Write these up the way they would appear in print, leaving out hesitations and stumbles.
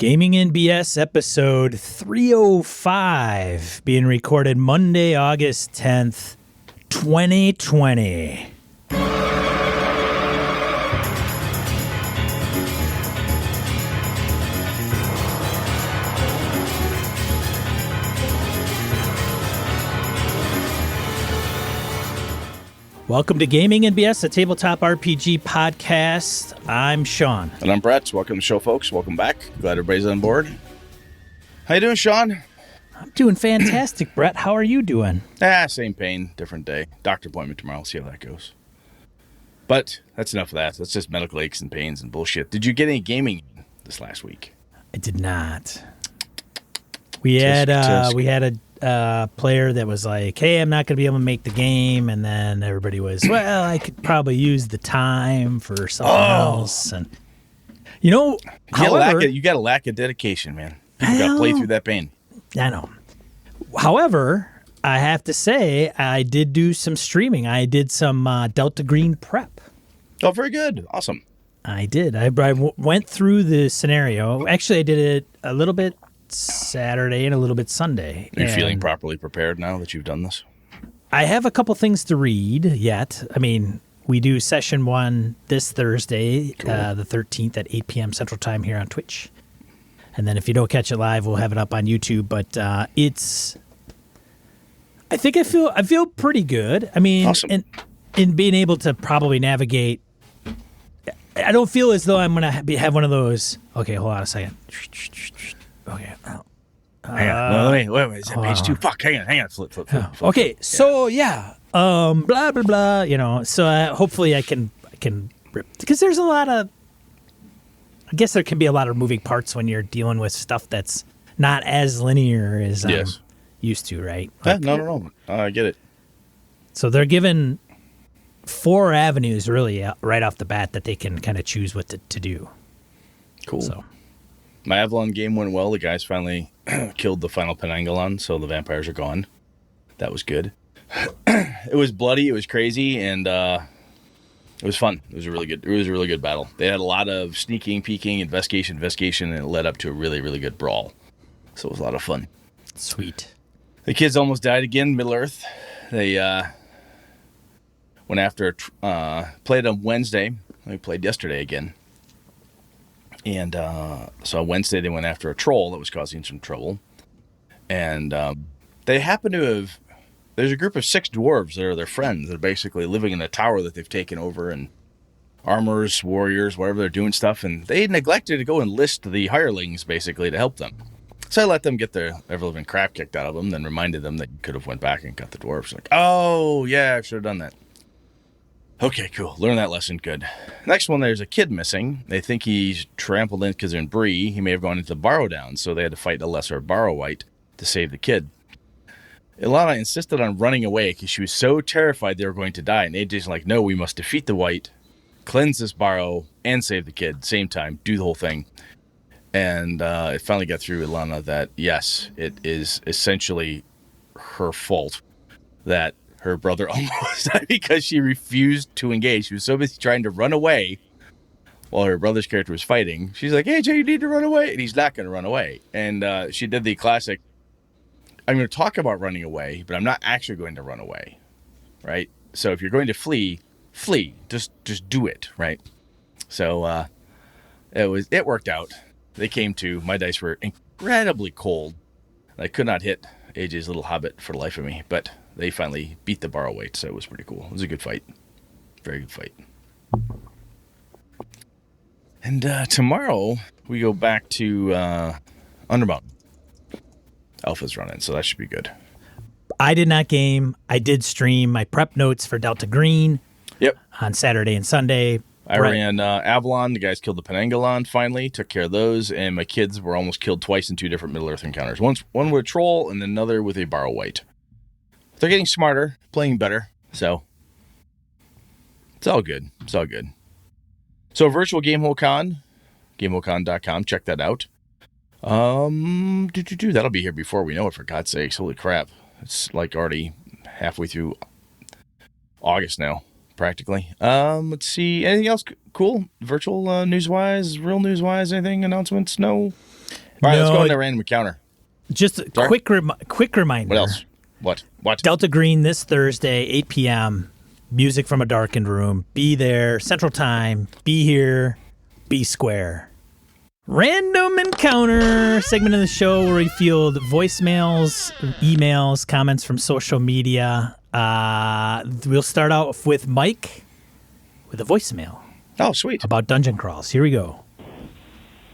Gaming in BS episode 305 being recorded Monday, August 10th, 2020. Welcome to Gaming in BS, a tabletop RPG podcast. I'm Sean. And I'm Brett. Welcome to the show, folks. Welcome back. Glad everybody's on board. How you doing, Sean? I'm doing fantastic, Brett. How are you doing? Same pain, different day. Doctor appointment tomorrow. See how that goes. But that's enough of that. That's just medical aches and pains and bullshit. Did you get any gaming this last week? I did not. We had a player that was like, hey, I'm not going to be able to make the game. And then everybody was, well, I could probably use the time for something else. And, you know, you got a lack of dedication, man. People got to play through that pain. I know. However, I have to say, I did do some streaming. I did some Delta Green prep. Oh, very good. Awesome. I did. I went through the scenario. Actually, I did it a little bit Saturday and a little bit Sunday. Are you feeling properly prepared now that you've done this? I have a couple things to read yet. I mean, we do session 1 this Thursday, cool. The 13th at 8 p.m. Central Time here on Twitch. And then if you don't catch it live, we'll have it up on YouTube. But I think I feel pretty good. I mean, awesome. in being able to probably navigate, I don't feel as though I'm going to have one of those. Okay, hold on a second. Okay. Hang on. Wait. Is that page 2? Fuck. Hang on. Flip. Okay. Yeah. So, yeah. Blah, blah, blah. You know, so hopefully I can rip. Because there's a lot of, I guess there can be a lot of moving parts when you're dealing with stuff that's not as linear as I'm used to, right? Like, no. I get it. So they're given 4 avenues really right off the bat that they can kind of choose what to do. Cool. So. My Avalon game went well. The guys finally killed the final Penangalon, so the vampires are gone. That was good. It was bloody, it was crazy, and it was fun. It was a really good battle. They had a lot of sneaking, peeking, investigation, and it led up to a really, really good brawl. So it was a lot of fun. Sweet. The kids almost died again, Middle Earth. They went after played on Wednesday. We played yesterday again. And so on Wednesday, they went after a troll that was causing some trouble. And they happen to have... There's a group of 6 dwarves that are their friends. They're basically living in a tower that they've taken over. And armors, warriors, whatever, they're doing stuff. And they neglected to go enlist the hirelings, basically, to help them. So I let them get their ever-living crap kicked out of them, then reminded them that you could have went back and got the dwarves. Like, oh, yeah, I should have done that. Okay, cool. Learn that lesson. Good. Next one, there's a kid missing. They think he's trampled in because they're in Bree. He may have gone into the Barrow Down, so they had to fight a lesser Barrow White to save the kid. Ilana insisted on running away because she was so terrified they were going to die. And AJ's like, no, we must defeat the White, cleanse this Barrow, and save the kid. Same time. Do the whole thing. And it finally got through Ilana that, yes, it is essentially her fault that her brother almost died because she refused to engage. She was so busy trying to run away while her brother's character was fighting. She's like, hey, Jay, you need to run away. And he's not going to run away. And she did the classic, I'm going to talk about running away, but I'm not actually going to run away, right? So if you're going to flee. Just do it, right? So it worked out. They came to. My dice were incredibly cold. I could not hit AJ's little hobbit for the life of me, but they finally beat the Barrow Weight, so it was pretty cool. It was a good fight. Very good fight. And tomorrow, we go back to Undermountain. Alpha's running, so that should be good. I did not game. I did stream my prep notes for Delta Green. Yep. On Saturday and Sunday. I ran Avalon. The guys killed the Penangalon finally, took care of those, and my kids were almost killed twice in 2 different Middle-earth encounters. One with a troll and another with a Barrow White. They're getting smarter, playing better, so it's all good. It's all good. So virtual GameholeCon, GameholeCon.com, check that out. That'll be here before we know it, for God's sakes. Holy crap. It's like already halfway through August now. Practically. Let's see. Anything else cool? Virtual news-wise, real news-wise, anything? Announcements? No? All right, let's go No, into random encounter. just a Sorry? quick reminder. What else? What? Delta Green this Thursday, 8 p.m. Music from a darkened room. Be there, Central Time. Be here. Be square. Random encounter segment of the show where we field voicemails, emails, comments from social media. We'll start out with Mike with a voicemail Oh, sweet. about dungeon crawls. Here we go.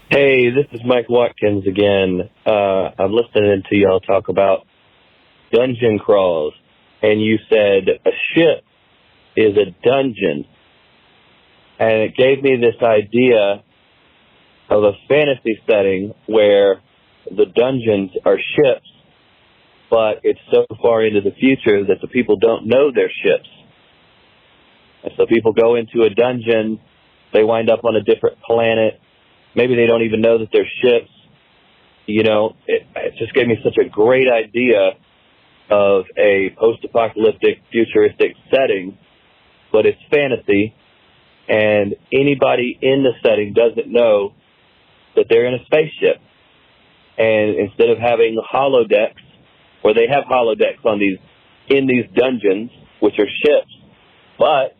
Hey, this is Mike Watkins again. I'm listening to y'all talk about dungeon crawls, and you said a ship is a dungeon, and it gave me this idea of a fantasy setting where the dungeons are ships, but it's so far into the future that the people don't know they're ships. And so people go into a dungeon, they wind up on a different planet. Maybe they don't even know that they're ships. You know, it just gave me such a great idea of a post-apocalyptic, futuristic setting, but it's fantasy, and anybody in the setting doesn't know that they're in a spaceship. And instead of having holodecks, or they have holodecks in these dungeons, which are ships, but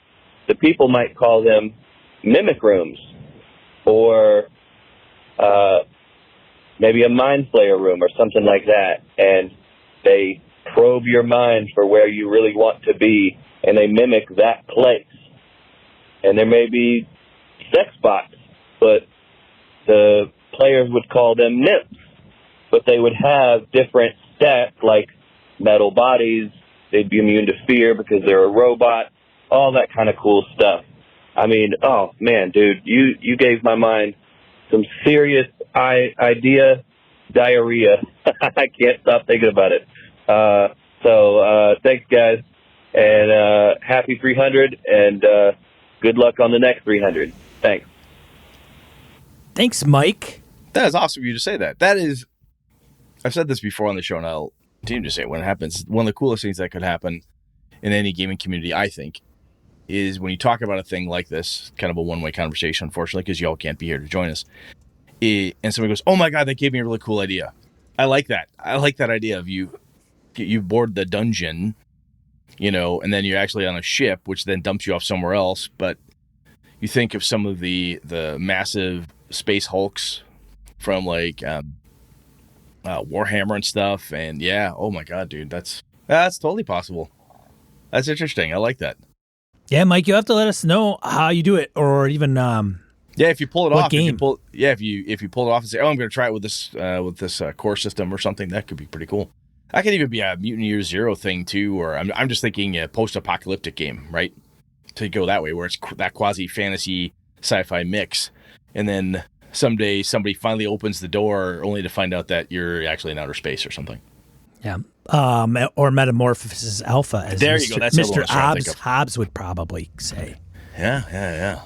the people might call them mimic rooms, or maybe a mind flayer room or something like that, and they probe your mind for where you really want to be, and they mimic that place. And there may be sex bots, but the players would call them nymphs, but they would have different stats like metal bodies, they'd be immune to fear because they're a robot, all that kind of cool stuff. I mean, oh man, dude, you gave my mind some serious idea diarrhea. I can't stop thinking about it. So thanks, guys, and happy 300, and good luck on the next 300. Thanks. Thanks, Mike. That is awesome of you to say that. That is, I've said this before on the show, and I'll continue to say it when it happens. One of the coolest things that could happen in any gaming community, I think, is when you talk about a thing like this, kind of a one-way conversation, unfortunately, because y'all can't be here to join us, and somebody goes, oh my God, that gave me a really cool idea. I like that. I like that idea of you board the dungeon, you know, and then you're actually on a ship, which then dumps you off somewhere else. But you think of some of the massive space hulks from like Warhammer and stuff, and yeah, oh my God, dude, that's totally possible. That's interesting. I like that. Yeah, Mike, you have to let us know how you do it, or even yeah, if you pull it what off, game? if you pull it off and say, oh, I'm going to try it with this core system or something, that could be pretty cool. That could even be a Mutant Year Zero thing too, or I'm just thinking a post-apocalyptic game, right? To go that way, where it's that quasi-fantasy sci-fi mix, and then someday somebody finally opens the door only to find out that you're actually in outer space or something. Yeah. Or Metamorphosis Alpha, as There you go. That's the other one Mr. I was trying to think of. Hobbs would probably say. Yeah.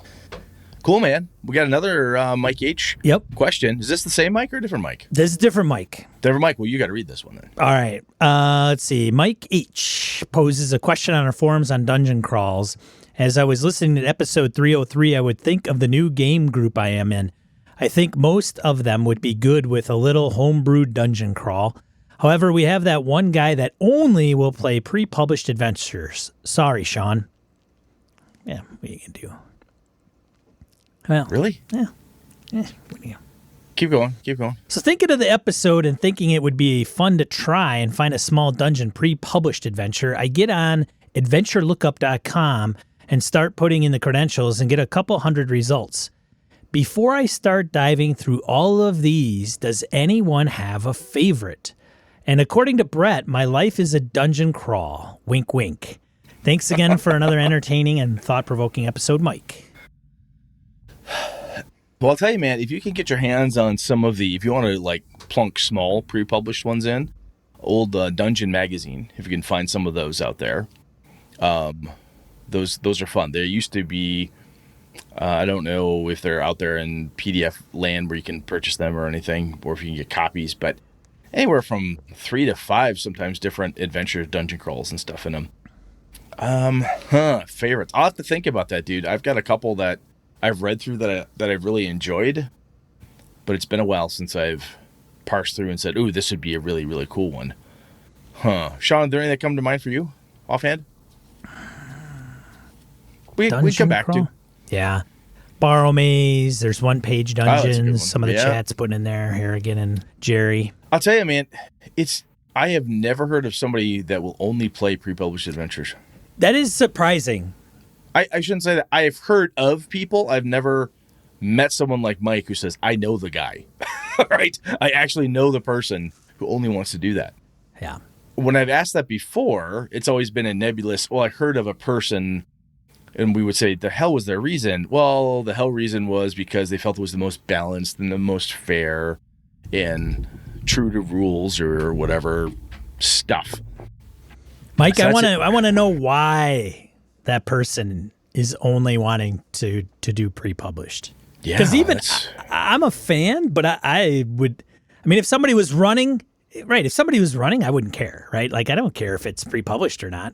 Cool, man. We got another Mike H. Yep. question. Is this the same Mike or a different Mike? This is different, Mike. Different Mike. Well, you got to read this one then. All right. Let's see. Mike H. poses a question on our forums on dungeon crawls. As I was listening to episode 303, I would think of the new game group I am in. I think most of them would be good with a little homebrewed dungeon crawl. However, we have that one guy that only will play pre-published adventures. Sorry, Sean. Yeah, what are you going to do? Well, Really? Yeah. What do you? Keep going. So thinking of the episode and thinking it would be fun to try and find a small dungeon pre-published adventure, I get on adventurelookup.com and start putting in the credentials and get a couple hundred results. Before I start diving through all of these, does anyone have a favorite? And according to Brett, my life is a dungeon crawl. Wink, wink. Thanks again for another entertaining and thought-provoking episode, Mike. Well, I'll tell you, man, if you can get your hands on some of if you want to like plunk small pre-published ones in, old Dungeon Magazine, if you can find some of those out there, those are fun. There used to be, I don't know if they're out there in PDF land where you can purchase them or anything, or if you can get copies, but anywhere from 3 to 5 sometimes different adventure dungeon crawls and stuff in them. Favorites. I'll have to think about that, dude. I've got a couple that I've read through that I've really enjoyed, but it's been a while since I've parsed through and said, ooh, this would be a really, really cool one. Huh. Sean, are there any that come to mind for you offhand? We come back to. Yeah. Borrow Maze. There's one-page dungeons. one. Some of the chat's putting in there. Harrigan and Jerry. I'll tell you, man, I have never heard of somebody that will only play pre-published adventures. That is surprising. I shouldn't say that. I have heard of people. I've never met someone like Mike who says, I know the guy. Right? I actually know the person who only wants to do that. Yeah. When I've asked that before, it's always been a nebulous, well, I heard of a person, and we would say, the hell was their reason? Well, the hell reason was because they felt it was the most balanced and the most fair and true to rules or whatever stuff. Mike, So I want to know why that person is only wanting to do pre-published. Yeah, because even I'm a fan, but I mean, if somebody was running, right? If somebody was running, I wouldn't care, right? Like, I don't care if it's pre-published or not.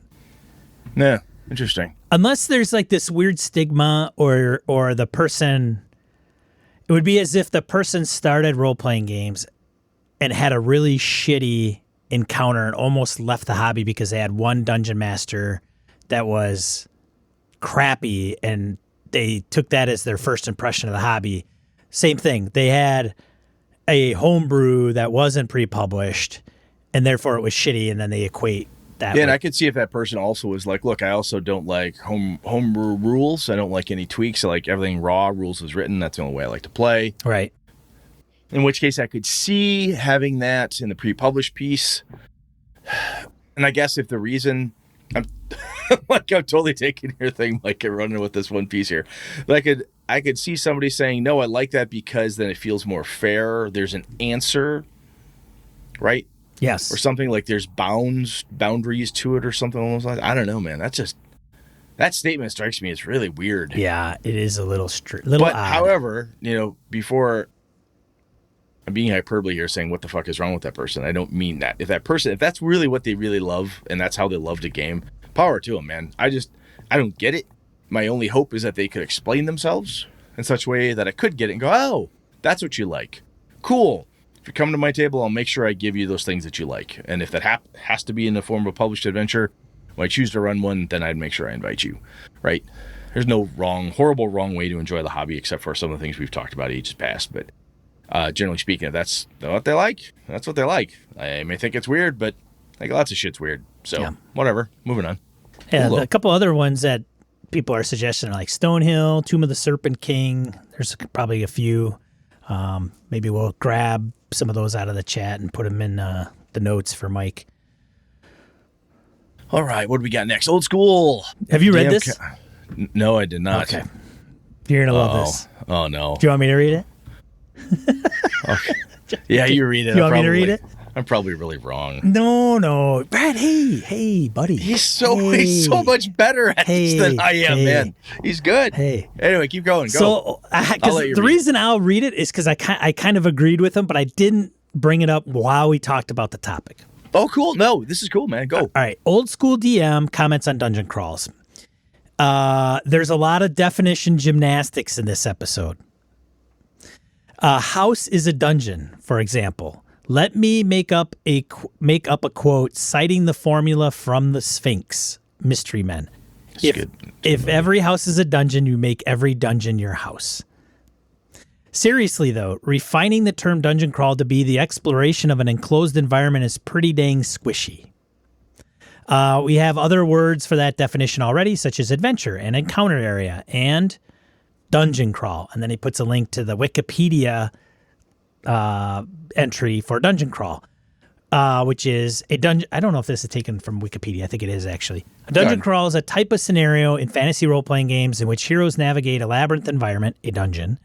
Yeah, interesting. Unless there's like this weird stigma or the person, it would be as if the person started role-playing games and had a really shitty encounter and almost left the hobby because they had one dungeon master that was crappy and they took that as their first impression of the hobby. Same thing. They had a homebrew that wasn't pre-published and therefore it was shitty, and then they equate that. Yeah, and I could see if that person also was like, look, I also don't like homebrew rules. I don't like any tweaks. I like everything raw, rules as written. That's the only way I like to play. Right. In which case I could see having that in the pre-published piece. And I guess if the reason I'm like, I'm totally taking your thing, Mike, and running with this one piece here. But I could see somebody saying, no, I like that because then it feels more fair. There's an answer, right? Yes. Or something like there's boundaries to it or something along those lines. I don't know, man. That statement strikes me as really weird. Yeah, it is a little But odd. however, before I'm being hyperbole here saying what the fuck is wrong with that person, I don't mean that. If that's really what they really love and that's how they love the game, power to them, man. I don't get it. My only hope is that they could explain themselves in such a way that I could get it and go, oh, that's what you like. Cool. If you come to my table, I'll make sure I give you those things that you like. And if that has to be in the form of a published adventure, when I choose to run one, then I'd make sure I invite you, right? There's no horrible wrong way to enjoy the hobby except for some of the things we've talked about ages past. But generally speaking, if that's what they like, that's what they like. I may think it's weird, but like lots of shit's weird. So whatever, moving on. Yeah, Cool. a couple other ones that people are suggesting are like Stonehill, Tomb of the Serpent King. There's probably a few. Maybe we'll grab some of those out of the chat and put them in the notes for Mike. All right, what do we got next? Old School. Have you read this? No, I did not. Okay. You're going to love this. Oh, no. Do you want me to read it? Okay. Yeah, you read it. You want me to read it? I'm probably really wrong. No. Brad, hey, buddy. He's so much better at this than I am, man. He's good. Hey. Anyway, keep going. Go. So, the reason I'll read it is because I kind of agreed with him, but I didn't bring it up while we talked about the topic. Oh, cool. No, this is cool, man. Go. All right. Old School DM comments on dungeon crawls. There's a lot of definition gymnastics in this episode. A house is a dungeon, for example. Let me make up a quote citing the formula from the Sphinx, Mystery Men. If every house is a dungeon, you make every dungeon your house. Seriously, though, refining the term dungeon crawl to be the exploration of an enclosed environment is pretty dang squishy. We have other words for that definition already, such as adventure and encounter area and dungeon crawl. And then he puts a link to the Wikipedia entry for dungeon crawl, which is a dungeon. I don't know if this is taken from Wikipedia. I think it is, actually. A dungeon crawl is a type of scenario in fantasy role-playing games in which heroes navigate a labyrinth environment, a dungeon,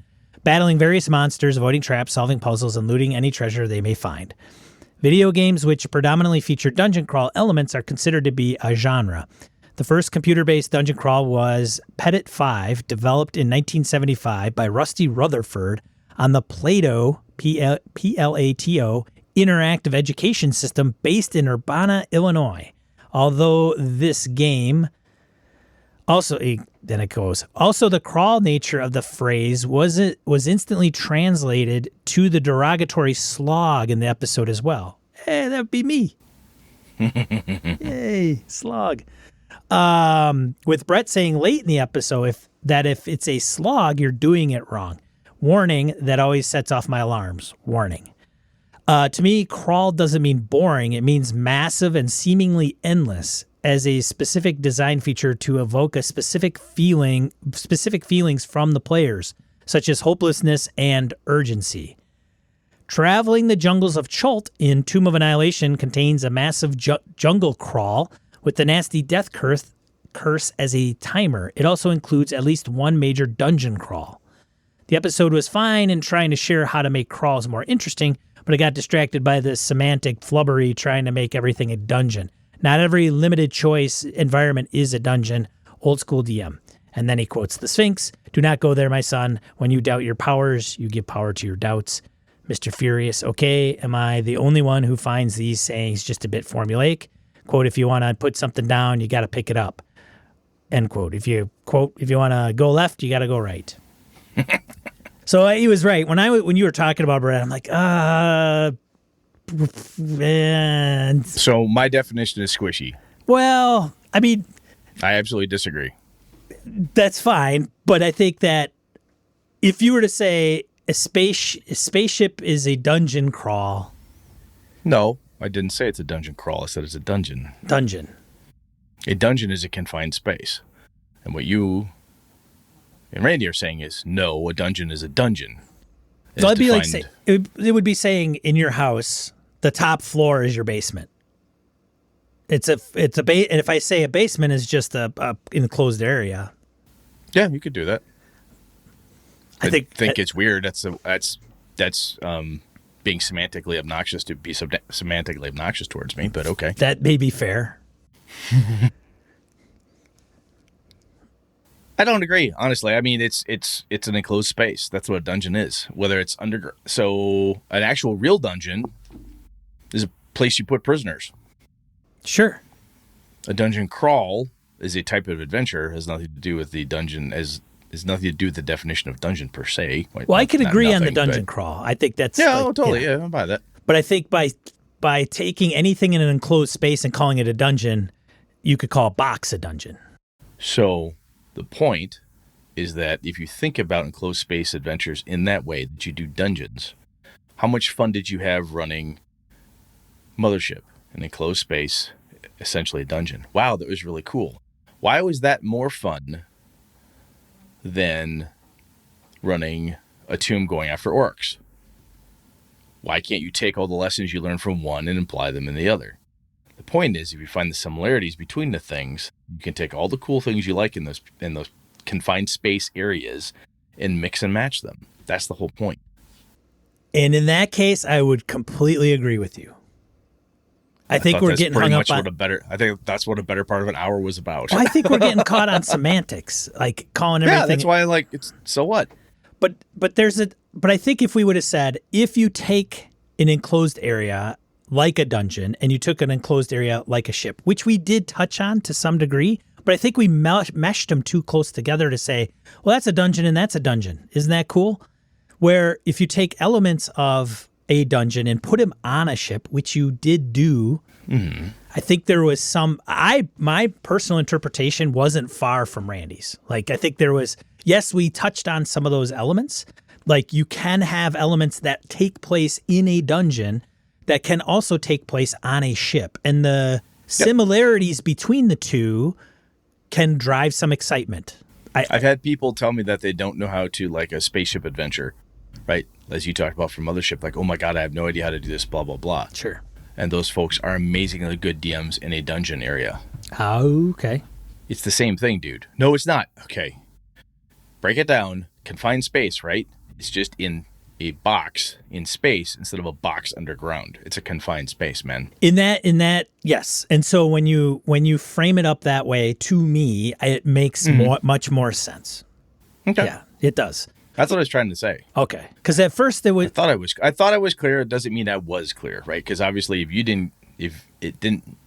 battling various monsters, avoiding traps, solving puzzles, and looting any treasure they may find. Video games which predominantly feature dungeon crawl elements are considered to be a genre. The first computer-based dungeon crawl was Petit 5, developed in 1975 by Rusty Rutherford on the Plato, Plato, interactive education system based in Urbana, Illinois. Although this game Also, then it goes. Also, the crawl nature of the phrase was instantly translated to the derogatory slog in the episode as well. Hey, that would be me. Yay, slog. With Brett saying late in the episode if it's a slog, you're doing it wrong. Warning, that always sets off my alarms. Warning. To me, crawl doesn't mean boring. It means massive and seemingly endless as a specific design feature to evoke a specific feelings from the players, such as hopelessness and urgency. Traveling the jungles of Chult in Tomb of Annihilation contains a massive jungle crawl with the nasty death curse as a timer. It also includes at least one major dungeon crawl. The episode was fine in trying to share how to make crawls more interesting, but I got distracted by the semantic flubbery trying to make everything a dungeon. Not every limited choice environment is a dungeon. Old school DM. And then he quotes the Sphinx. Do not go there, my son. When you doubt your powers, you give power to your doubts. Mr. Furious. Okay, am I the only one who finds these sayings just a bit formulaic? Quote, if you want to put something down, you got to pick it up. End quote. If you want to go left, you got to go right. So he was right. When you were talking about Brett, I'm like, man. So my definition is squishy. Well, I mean, I absolutely disagree. That's fine, but I think that if you were to say a spaceship is a dungeon crawl. No, I didn't say it's a dungeon crawl. I said it's a dungeon. Dungeon. A dungeon is a confined space. And what you and Randy are saying is, no, a dungeon is a dungeon. So it'd be like it would be saying in your house, the top floor is your basement. And if I say a basement is just a enclosed area. Yeah, you could do that. I think it's weird. That's being semantically obnoxious to be semantically obnoxious towards me, but okay. That may be fair. I don't agree, honestly. I mean, it's an enclosed space. That's what a dungeon is. Whether it's underground, so an actual real dungeon is a place you put prisoners. Sure. A dungeon crawl is a type of adventure. Has nothing to do with the dungeon. Has nothing to do with the definition of dungeon per se. Well, I could agree on the dungeon crawl. I think that's totally. Yeah, I'll buy that. But I think by taking anything in an enclosed space and calling it a dungeon, you could call a box a dungeon. So the point is that if you think about enclosed space adventures in that way, that you do dungeons, how much fun did you have running Mothership, an enclosed space, essentially a dungeon? Wow, that was really cool. Why was that more fun than running a tomb going after orcs? Why can't you take all the lessons you learn from one and apply them in the other? The point is, if you find the similarities between the things, you can take all the cool things you like in those confined space areas and mix and match them. That's the whole point. And in that case, I would completely agree with you. I think we're getting hung up on. I think that's what a better part of an hour was about. Well, I think we're getting caught on semantics, like calling everything. Yeah, that's why it's so what. But I think if we would have said, if you take an enclosed area like a dungeon and you took an enclosed area like a ship, which we did touch on to some degree, but I think we meshed them too close together to say, well, that's a dungeon and that's a dungeon. Isn't that cool? Where if you take elements of a dungeon and put them on a ship, which you did do, I think there was my personal interpretation wasn't far from Randy's. Like, I think there was, yes, we touched on some of those elements. Like, you can have elements that take place in a dungeon that can also take place on a ship. And the similarities between the two can drive some excitement. I've had people tell me that they don't know how to, like, a spaceship adventure, right? As you talked about from Mothership, like, oh my God, I have no idea how to do this, blah, blah, blah. Sure. And those folks are amazingly good DMs in a dungeon area. Oh, okay. It's the same thing, dude. No, it's not. Okay. Break it down. Confined space, right? It's just in a box in space instead of a box underground. It's a confined space, man. In that, yes. And so when you frame it up that way, to me, it makes much more sense. Okay. Yeah, it does. That's what I was trying to say. Okay. Because at first there was... I thought I was clear. It doesn't mean I was clear, right? Because obviously if it didn't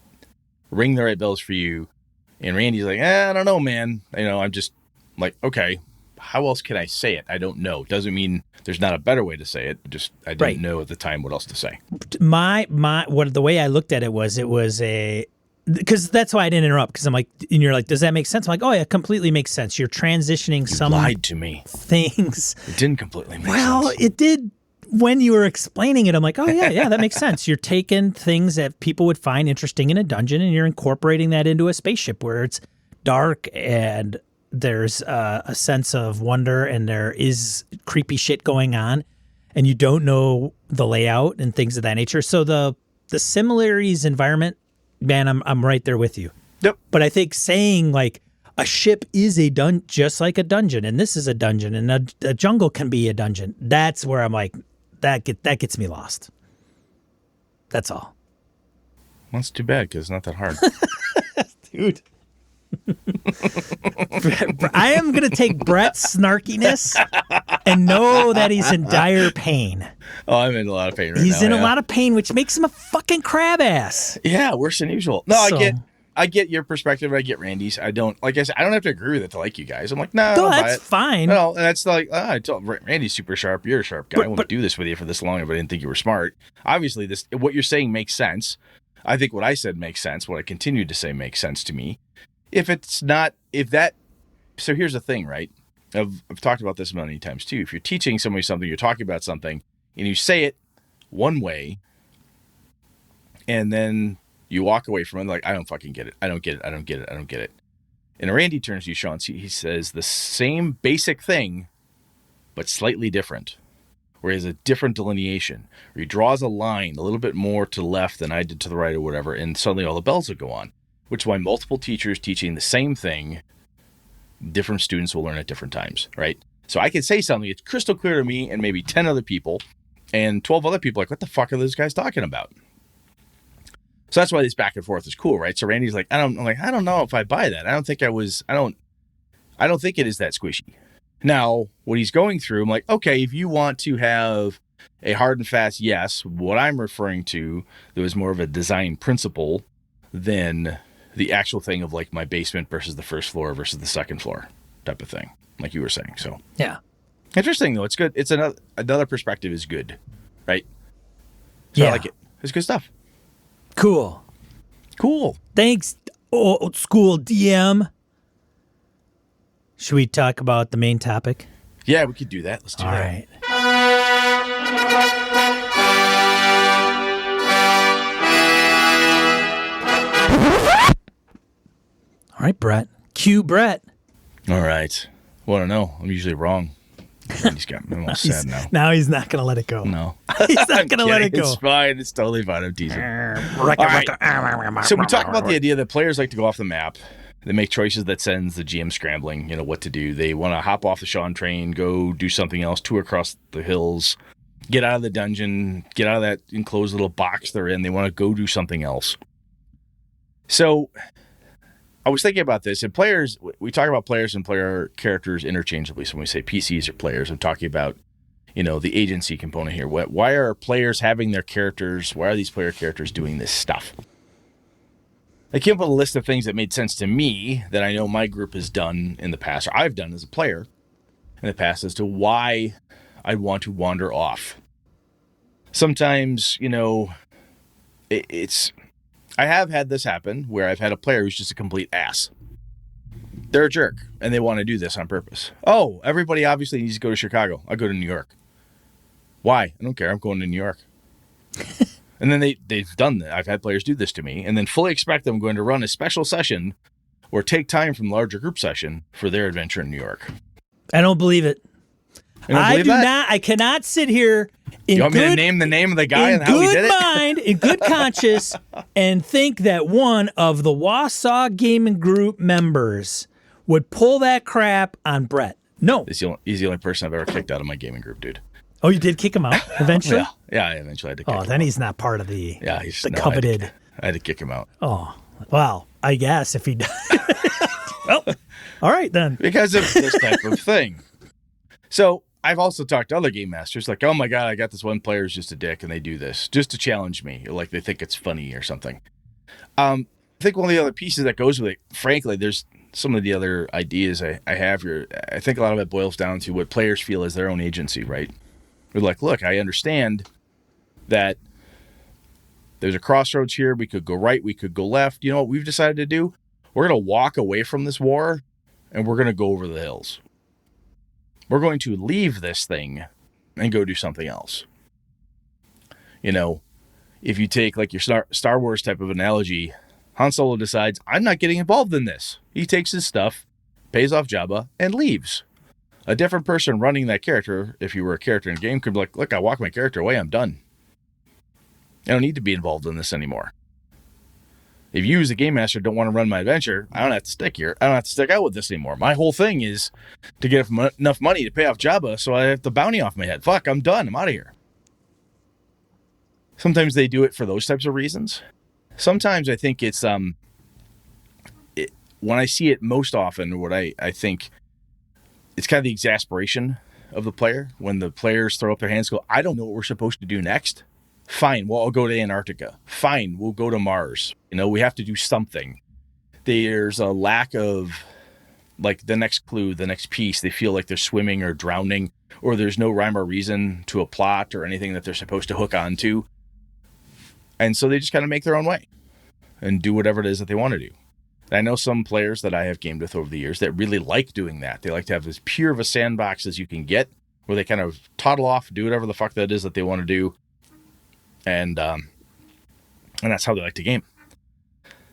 ring the right bells for you, And Randy's like, I don't know, man. I'm just like, okay, how else can I say it? I don't know. Doesn't mean there's not a better way to say it. Just I didn't know at the time what else to say. The way I looked at it was because that's why I didn't interrupt, because I'm like, and you're like, does that make sense? I'm like, oh yeah, it completely makes sense. You're transitioning some lied to me. Things. It didn't completely make sense. Well, it did when you were explaining it. I'm like, oh yeah, that makes sense. You're taking things that people would find interesting in a dungeon and you're incorporating that into a spaceship where it's dark and there's a sense of wonder and there is creepy shit going on and you don't know the layout and things of that nature. So the similarities environment, man, I'm right there with you. Yep. But I think saying like a ship is just like a dungeon, and this is a dungeon, and a jungle can be a dungeon. That's where I'm like, that gets me lost. That's all. Well, that's too bad because it's not that hard. Dude. I am going to take Brett's snarkiness and know that he's in dire pain. Oh, I'm in a lot of pain right now. He's in a lot of pain, which makes him a fucking crab ass. Yeah, worse than usual. No, I get your perspective. I get Randy's. I don't, like I said, I don't have to agree with it to like you guys. I'm like, no, that's fine. No, and that's like, I told Randy's super sharp. You're a sharp guy. I won't do this with you for this long if I didn't think you were smart. Obviously, what you're saying makes sense. I think what I said makes sense. What I continued to say makes sense to me. So here's the thing, right? I've talked about this many times too. If you're teaching somebody something, you're talking about something, and you say it one way, and then you walk away from it like, I don't fucking get it. I don't get it. I don't get it. I don't get it. And Randy turns to you, Sean. He says the same basic thing, but slightly different. Where he has a different delineation. Where he draws a line a little bit more to the left than I did to the right or whatever, and suddenly all the bells will go on. Which is why multiple teachers teaching the same thing, different students will learn at different times, right? So I can say something, it's crystal clear to me and maybe 10 other people, and 12 other people are like, what the fuck are those guys talking about? So that's why this back and forth is cool, right? So Randy's like, I don't know if I buy that. I don't think it is that squishy. Now, what he's going through, I'm like, okay, if you want to have a hard and fast yes, what I'm referring to, there was more of a design principle than the actual thing of like my basement versus the first floor versus the second floor type of thing, like you were saying. So yeah, interesting though. It's good. It's another perspective is good, right? So yeah, I like it. It's good stuff. Cool. Thanks, old school DM. Should we talk about the main topic? Yeah, we could do that. Let's do that. All right. All right, Brett. Cue Brett. All right. Well, I don't know. I'm usually wrong. He's got me almost sad now. Now he's not going to let it go. No. He's not going to let it go. It's fine. It's totally fine. I'm teasing. All right. So we talk about the idea that players like to go off the map. They make choices that sends the GM scrambling, what to do. They want to hop off the Sean train, go do something else, tour across the hills, get out of the dungeon, get out of that enclosed little box they're in. They want to go do something else. So I was thinking about this, and players, we talk about players and player characters interchangeably. So when we say PCs or players, I'm talking about, the agency component here. Why are players having their characters? Why are these player characters doing this stuff? I came up with a list of things that made sense to me that I know my group has done in the past, or I've done as a player in the past, as to why I want to wander off. Sometimes, I have had this happen where I've had a player who's just a complete ass. They're a jerk, and they want to do this on purpose. Oh, everybody obviously needs to go to Chicago. I go to New York. Why? I don't care. I'm going to New York. And then they've done that. I've had players do this to me, and then fully expect them going to run a special session or take time from larger group session for their adventure in New York. I don't believe it. I do not. I cannot sit here in you want me to name the name of the guy and how he did it? Mind, in good conscience, and think that one of the Wausau Gaming Group members would pull that crap on Brett. No. He's the only person I've ever kicked out of my gaming group, dude. Oh, you did kick him out eventually? Yeah, eventually I had to kick him out. Oh, then he's not part of the coveted. I had to kick him out. Oh, well, I guess if he does. Well, all right then. Because of this type of thing. So I've also talked to other game masters like, oh my God, I got this one player who's just a dick and they do this just to challenge me. Or like they think it's funny or something. think one of the other pieces that goes with it, frankly, there's some of the other ideas I have here. I think a lot of it boils down to what players feel is their own agency, right? They're like, look, I understand that there's a crossroads here. We could go right. We could go left. You know what we've decided to do? We're going to walk away from this war and we're going to go over the hills. We're going to leave this thing and go do something else. You know, if you take like your Star Wars type of analogy, Han Solo decides, I'm not getting involved in this. He takes his stuff, pays off Jabba, and leaves. A different person running that character, if you were a character in a game, could be like, look, I walk my character away, I'm done. I don't need to be involved in this anymore. If you as a game master don't want to run my adventure, I don't have to stick here. I don't have to stick out with this anymore. My whole thing is to get enough money to pay off Jabba so I have the bounty off my head. Fuck, I'm done. I'm out of here. Sometimes they do it for those types of reasons. Sometimes I think it's when I see it most often, what I think it's kind of the exasperation of the player when the players throw up their hands and go, I don't know what we're supposed to do next. Fine, well, I'll go to Antarctica. Fine, we'll go to Mars. You know, we have to do something. There's a lack of, like, the next clue, the next piece. They feel like they're swimming or drowning, or there's no rhyme or reason to a plot or anything that they're supposed to hook onto. And so they just kind of make their own way and do whatever it is that they want to do. And I know some players that I have gamed with over the years that really like doing that. They like to have as pure of a sandbox as you can get, where they kind of toddle off, do whatever the fuck that is that they want to do. And that's how they like to game.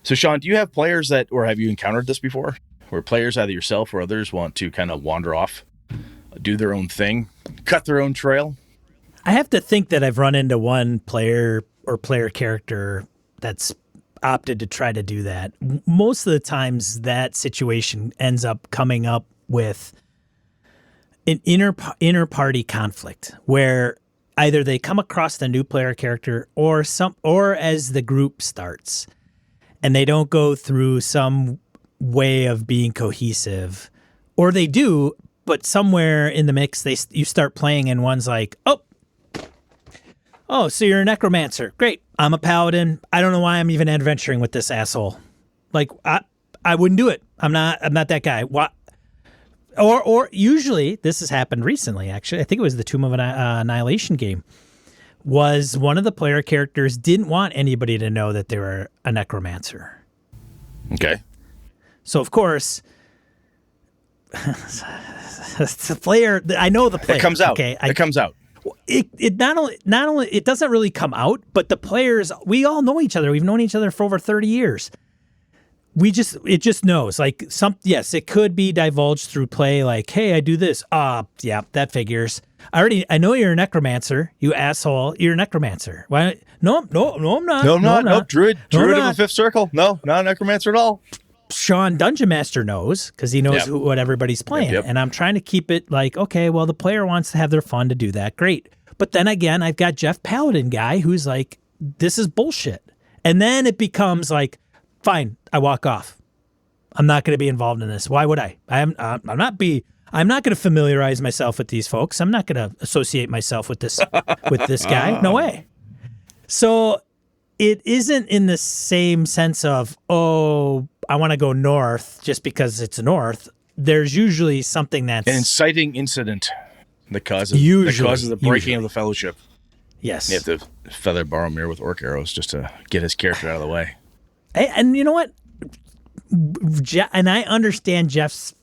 So, Sean, do you have players that, or have you encountered this before, where players, either yourself or others, want to kind of wander off, do their own thing, cut their own trail? I have to think that I've run into one player or player character that's opted to try to do that. Most of the times that situation ends up coming up with an inner party conflict where either they come across the new player character or as the group starts and they don't go through some way of being cohesive, or they do, but somewhere in the mix you start playing and one's like, oh, so you're a necromancer. Great. I'm a paladin. I don't know why I'm even adventuring with this asshole. Like, I wouldn't do it. I'm not that guy. What? Or usually, this has happened recently, actually. I think it was the Tomb of Annihilation game. Was one of the player characters didn't want anybody to know that they were a necromancer. Okay. So, of course, the player, I know the player. It comes out. Okay, it comes out. It not only it doesn't really come out, but the players, we all know each other. We've known each other for over 30 years. It just knows, like, yes, it could be divulged through play, like, hey, I do this. Yeah, that figures. I know you're a necromancer, you asshole. You're a necromancer. Why? No, I'm not. No, I'm not. No, Druid of the Fifth Circle. No, not a necromancer at all. Sean Dungeon Master knows, because he knows what everybody's playing. Yep. And I'm trying to keep it like, okay, well, the player wants to have their fun to do that. Great. But then again, I've got Jeff Paladin guy who's like, this is bullshit. And then it becomes like, fine, I walk off. I'm not going to be involved in this. Why would I? I'm not going to familiarize myself with these folks. I'm not going to associate myself with this guy. No way. So it isn't in the same sense of, oh, I want to go north just because it's north. There's usually something that's an inciting incident that causes the breaking of the fellowship. Yes. You have to feather Boromir with orc arrows just to get his character out of the way. And you know what? And I understand Jeff's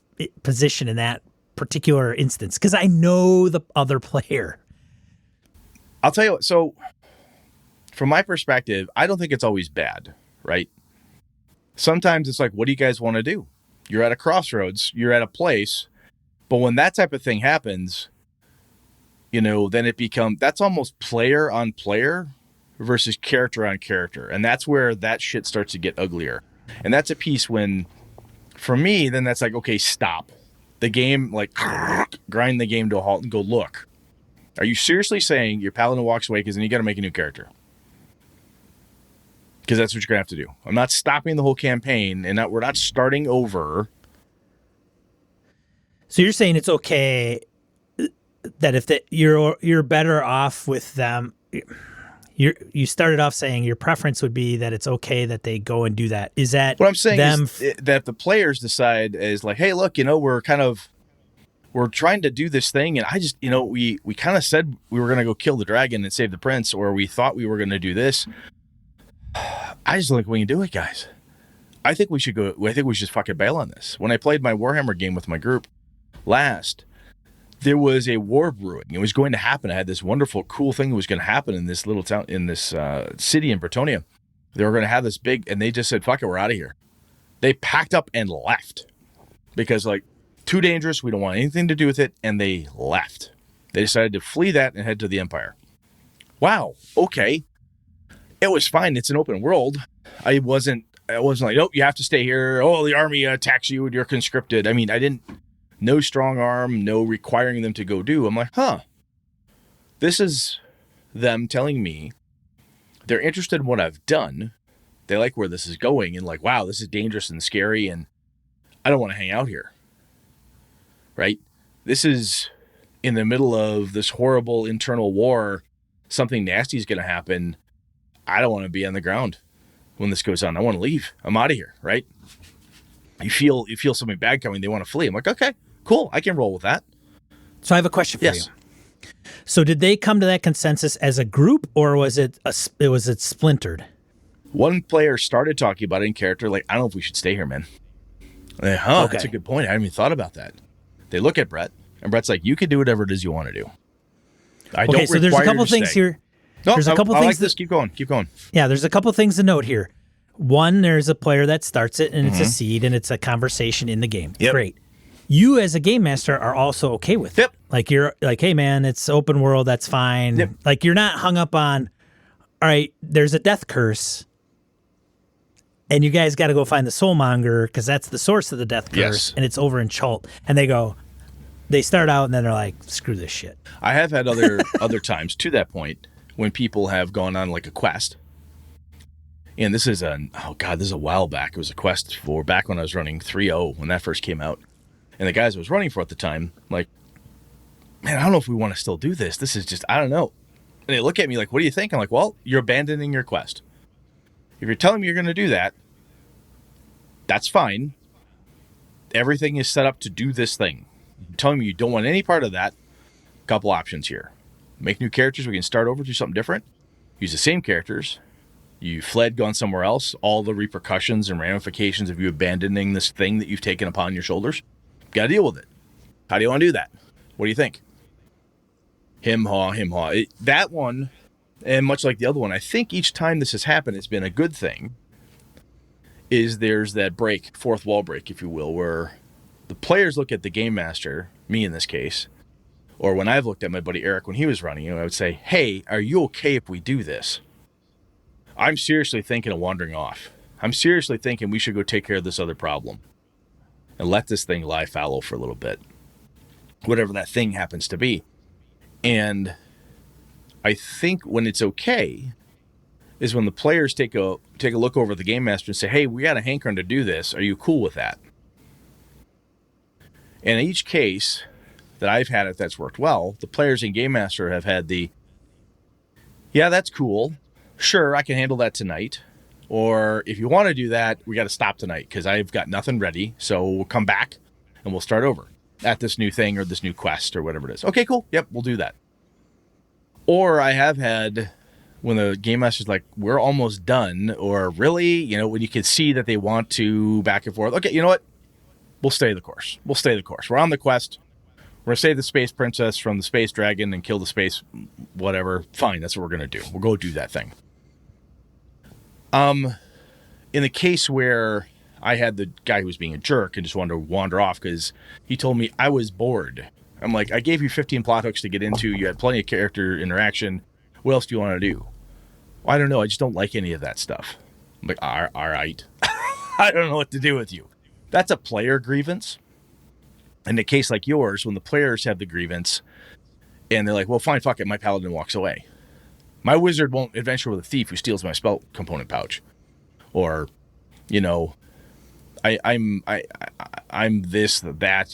position in that particular instance because I know the other player. I'll tell you what. So from my perspective, I don't think it's always bad, right? Sometimes it's like, what do you guys want to do? You're at a crossroads. You're at a place. But when that type of thing happens, you know, then that's almost player on player versus character on character. And that's where that shit starts to get uglier. And that's a piece when, for me, then that's like, okay, stop. The game, like, grind the game to a halt and go, look, are you seriously saying your paladin walks away because then you got to make a new character? Because that's what you're going to have to do. I'm not stopping the whole campaign, and we're not starting over. So you're saying it's okay that if you're better off with them, You started off saying your preference would be that it's okay that they go and do that. Is that what I'm saying them is that the players decide is like, hey, look, we're trying to do this thing, and I just, we kind of said we were going to go kill the dragon and save the prince, or we thought we were going to do this. I just don't think we can do it, guys. I think we should go. I think we should fucking bail on this. When I played my Warhammer game with my group last, there was a war brewing. It was going to happen. I had this wonderful, cool thing that was going to happen in this little town, in this city in Bretonia. They were going to have this big, and they just said, fuck it, we're out of here. They packed up and left because, like, too dangerous. We don't want anything to do with it. And they left. They decided to flee that and head to the Empire. Wow. Okay. It was fine. It's an open world. I wasn't like, oh, you have to stay here. Oh, the army attacks you and you're conscripted. I mean, no strong arm, no requiring them to go do. I'm like, this is them telling me they're interested in what I've done. They like where this is going and like, wow, this is dangerous and scary and I don't want to hang out here. Right? This is in the middle of this horrible internal war. Something nasty is going to happen. I don't want to be on the ground when this goes on. I want to leave. I'm out of here. Right? You feel something bad coming. They want to flee. I'm like, okay, cool. I can roll with that. So I have a question for you. So did they come to that consensus as a group, or was it splintered? One player started talking about it in character, like, I don't know if we should stay here, man. Like, okay. That's a good point. I hadn't even thought about that. They look at Brett, and Brett's like, you can do whatever it is you want to do. I don't so there's a couple things here. No, there's a couple I things like this. Keep going. Yeah, there's a couple things to note here. One, there's a player that starts it, and it's a seed, and it's a conversation in the game. Yep. Great. You, as a game master, are also okay with it. Like, you're like, hey, man, it's open world. That's fine. Yep. Like, you're not hung up on, all right, there's a death curse, and you guys got to go find the soulmonger because that's the source of the death curse, and it's over in Chult. And they start out, and then they're like, screw this shit. I have had other times to that point when people have gone on like a quest. And this is a while back. It was a quest for back when I was running 3.0 when that first came out. And the guys I was running for at the time, like, man, I don't know if we want to still do this. This is just, I don't know. And they look at me like, what do you think? I'm like, well, you're abandoning your quest. If you're telling me you're going to do that, that's fine. Everything is set up to do this thing. You're telling me you don't want any part of that. A couple options here. Make new characters. We can start over, do something different. Use the same characters. You fled, gone somewhere else. All the repercussions and ramifications of you abandoning this thing that you've taken upon your shoulders. Got to deal with it. How do you want to do that? What do you think? Him haw. That one, and much like the other one, I think each time this has happened, it's been a good thing. Is there's that break, fourth wall break, if you will, where the players look at the game master, me in this case, or when I've looked at my buddy Eric when he was running, I would say, hey, are you okay if we do this? I'm seriously thinking of wandering off. I'm seriously thinking we should go take care of this other problem and let this thing lie fallow for a little bit, whatever that thing happens to be. And I think when it's okay is when the players take a look over at the game master and say, hey, we got a hankering to do this. Are you cool with that? And in each case that I've had it that's worked well, the players and game master have had yeah, that's cool. Sure, I can handle that tonight. Or if you want to do that, we got to stop tonight because I've got nothing ready. So we'll come back and we'll start over at this new thing or this new quest or whatever it is. Okay, cool. Yep, we'll do that. Or I have had when the game master's like, we're almost done, or really, when you can see that they want to back and forth. Okay, you know what? We'll stay the course. We're on the quest. We're going to save the space princess from the space dragon and kill the space whatever. Fine, that's what we're going to do. We'll go do that thing. In the case where I had the guy who was being a jerk and just wanted to wander off because he told me I was bored. I'm like, I gave you 15 plot hooks to get into. You had plenty of character interaction. What else do you want to do? Well, I don't know. I just don't like any of that stuff. I'm like, all right. I don't know what to do with you. That's a player grievance. In a case like yours, when the players have the grievance and they're like, well, fine, fuck it. My paladin walks away. My wizard won't adventure with a thief who steals my spell component pouch. Or, I'm this, that,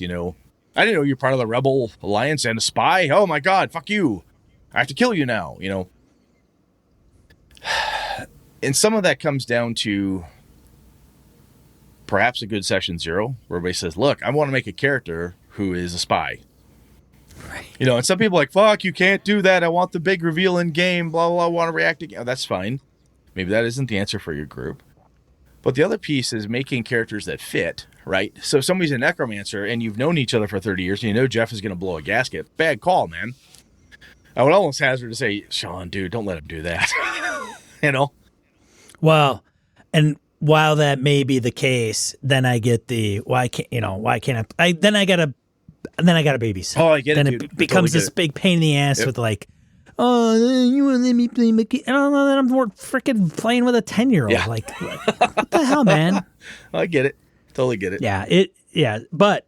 I didn't know you're part of the Rebel Alliance and a spy. Oh my God, fuck you. I have to kill you now, And some of that comes down to perhaps a good session 0 where everybody says, look, I want to make a character who is a spy. Right. You know, and some people are like, fuck, you can't do that. I want the big reveal in game, blah, blah, blah. I want to react again. Oh, that's fine. Maybe that isn't the answer for your group. But the other piece is making characters that fit, right? So if somebody's a necromancer and you've known each other for 30 years and you know Jeff is going to blow a gasket, bad call, man. I would almost hazard to say, Sean, dude, don't let him do that. You know? Well, and while that may be the case, then I get the why can't I then I gotta babysit. Oh, I get then it, dude. It becomes this big pain in the ass with like, oh, you want to let me play my kid? I don't know that I'm more freaking playing with a 10-year-old. Yeah. Like, what the hell, man? I get it. Totally get it. But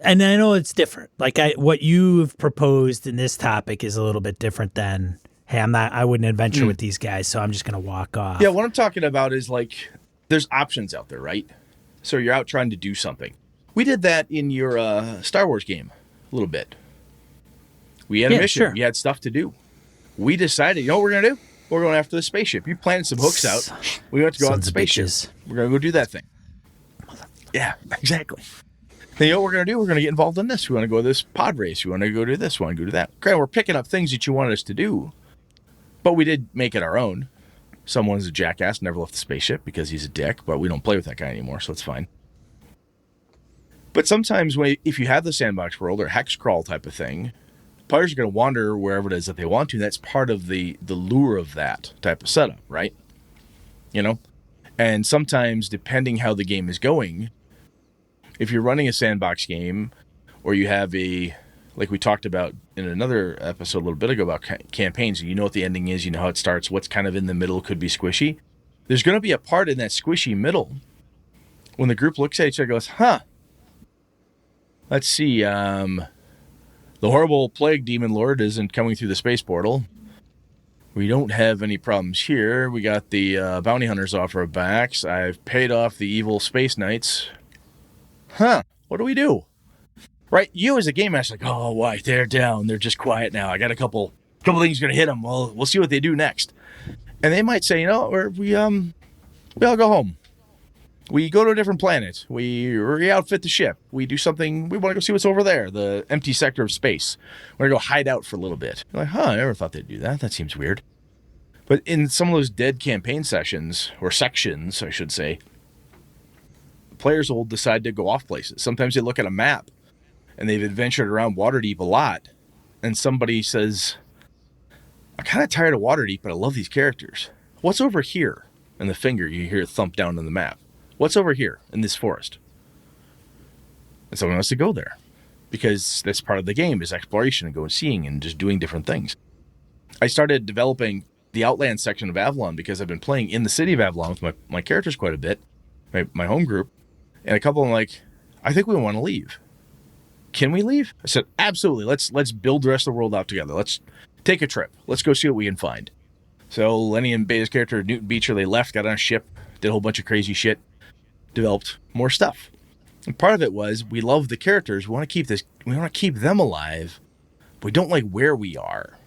and I know it's different. Like what you've proposed in this topic is a little bit different than, hey, I wouldn't adventure with these guys, so I'm just gonna walk off. Yeah, what I'm talking about is like there's options out there, right? So you're out trying to do something. We did that in your Star Wars game a little bit. We had a mission. Sure. We had stuff to do. We decided, you know what we're going to do? We're going after the spaceship. You planted some hooks out. We went to go out the spaceship. Bitches. We're going to go do that thing. Yeah, exactly. Then you know what we're going to do? We're going to get involved in this. We want to go to this pod race. We want to go do this. We want to go do that. Okay, we're picking up things that you wanted us to do. But we did make it our own. Someone's a jackass, never left the spaceship because he's a dick, but we don't play with that guy anymore, so it's fine. But sometimes if you have the sandbox world or hex crawl type of thing, players are going to wander wherever it is that they want to. That's part of the lure of that type of setup, right? You know? And sometimes, depending how the game is going, if you're running a sandbox game or you have like we talked about in another episode a little bit ago about campaigns, you know what the ending is, you know how it starts, what's kind of in the middle could be squishy. There's going to be a part in that squishy middle when the group looks at each other and goes, huh, let's see, the horrible plague demon lord isn't coming through the space portal. We don't have any problems here. We got the bounty hunters off our backs. I've paid off the evil space knights. Huh, what do we do? Right, you as a game master, like, oh, why, they're down. They're just quiet now. I got a couple things going to hit them. Well, we'll see what they do next. And they might say, you know, we all go home. We go to a different planet. We re-outfit the ship. We do something. We want to go see what's over there, the empty sector of space. We're going to go hide out for a little bit. You're like, I never thought they'd do that. That seems weird. But in some of those dead campaign sessions, or sections, I should say, players will decide to go off places. Sometimes they look at a map, and they've adventured around Waterdeep a lot, and somebody says, I'm kind of tired of Waterdeep, but I love these characters. What's over here? And the finger, you hear it thump down on the map. What's over here in this forest? And someone wants to go there because that's part of the game is exploration and going seeing and just doing different things. I started developing the Outland section of Avalon because I've been playing in the city of Avalon with my characters quite a bit, my home group, and a couple of them like, I think we want to leave. Can we leave? I said, absolutely. Let's build the rest of the world out together. Let's take a trip. Let's go see what we can find. So Lenny and Beta's character, Newton Beecher, they left, got on a ship, did a whole bunch of crazy shit, developed more stuff. And part of it was we love the characters. We want to keep them alive, but we don't like where we are.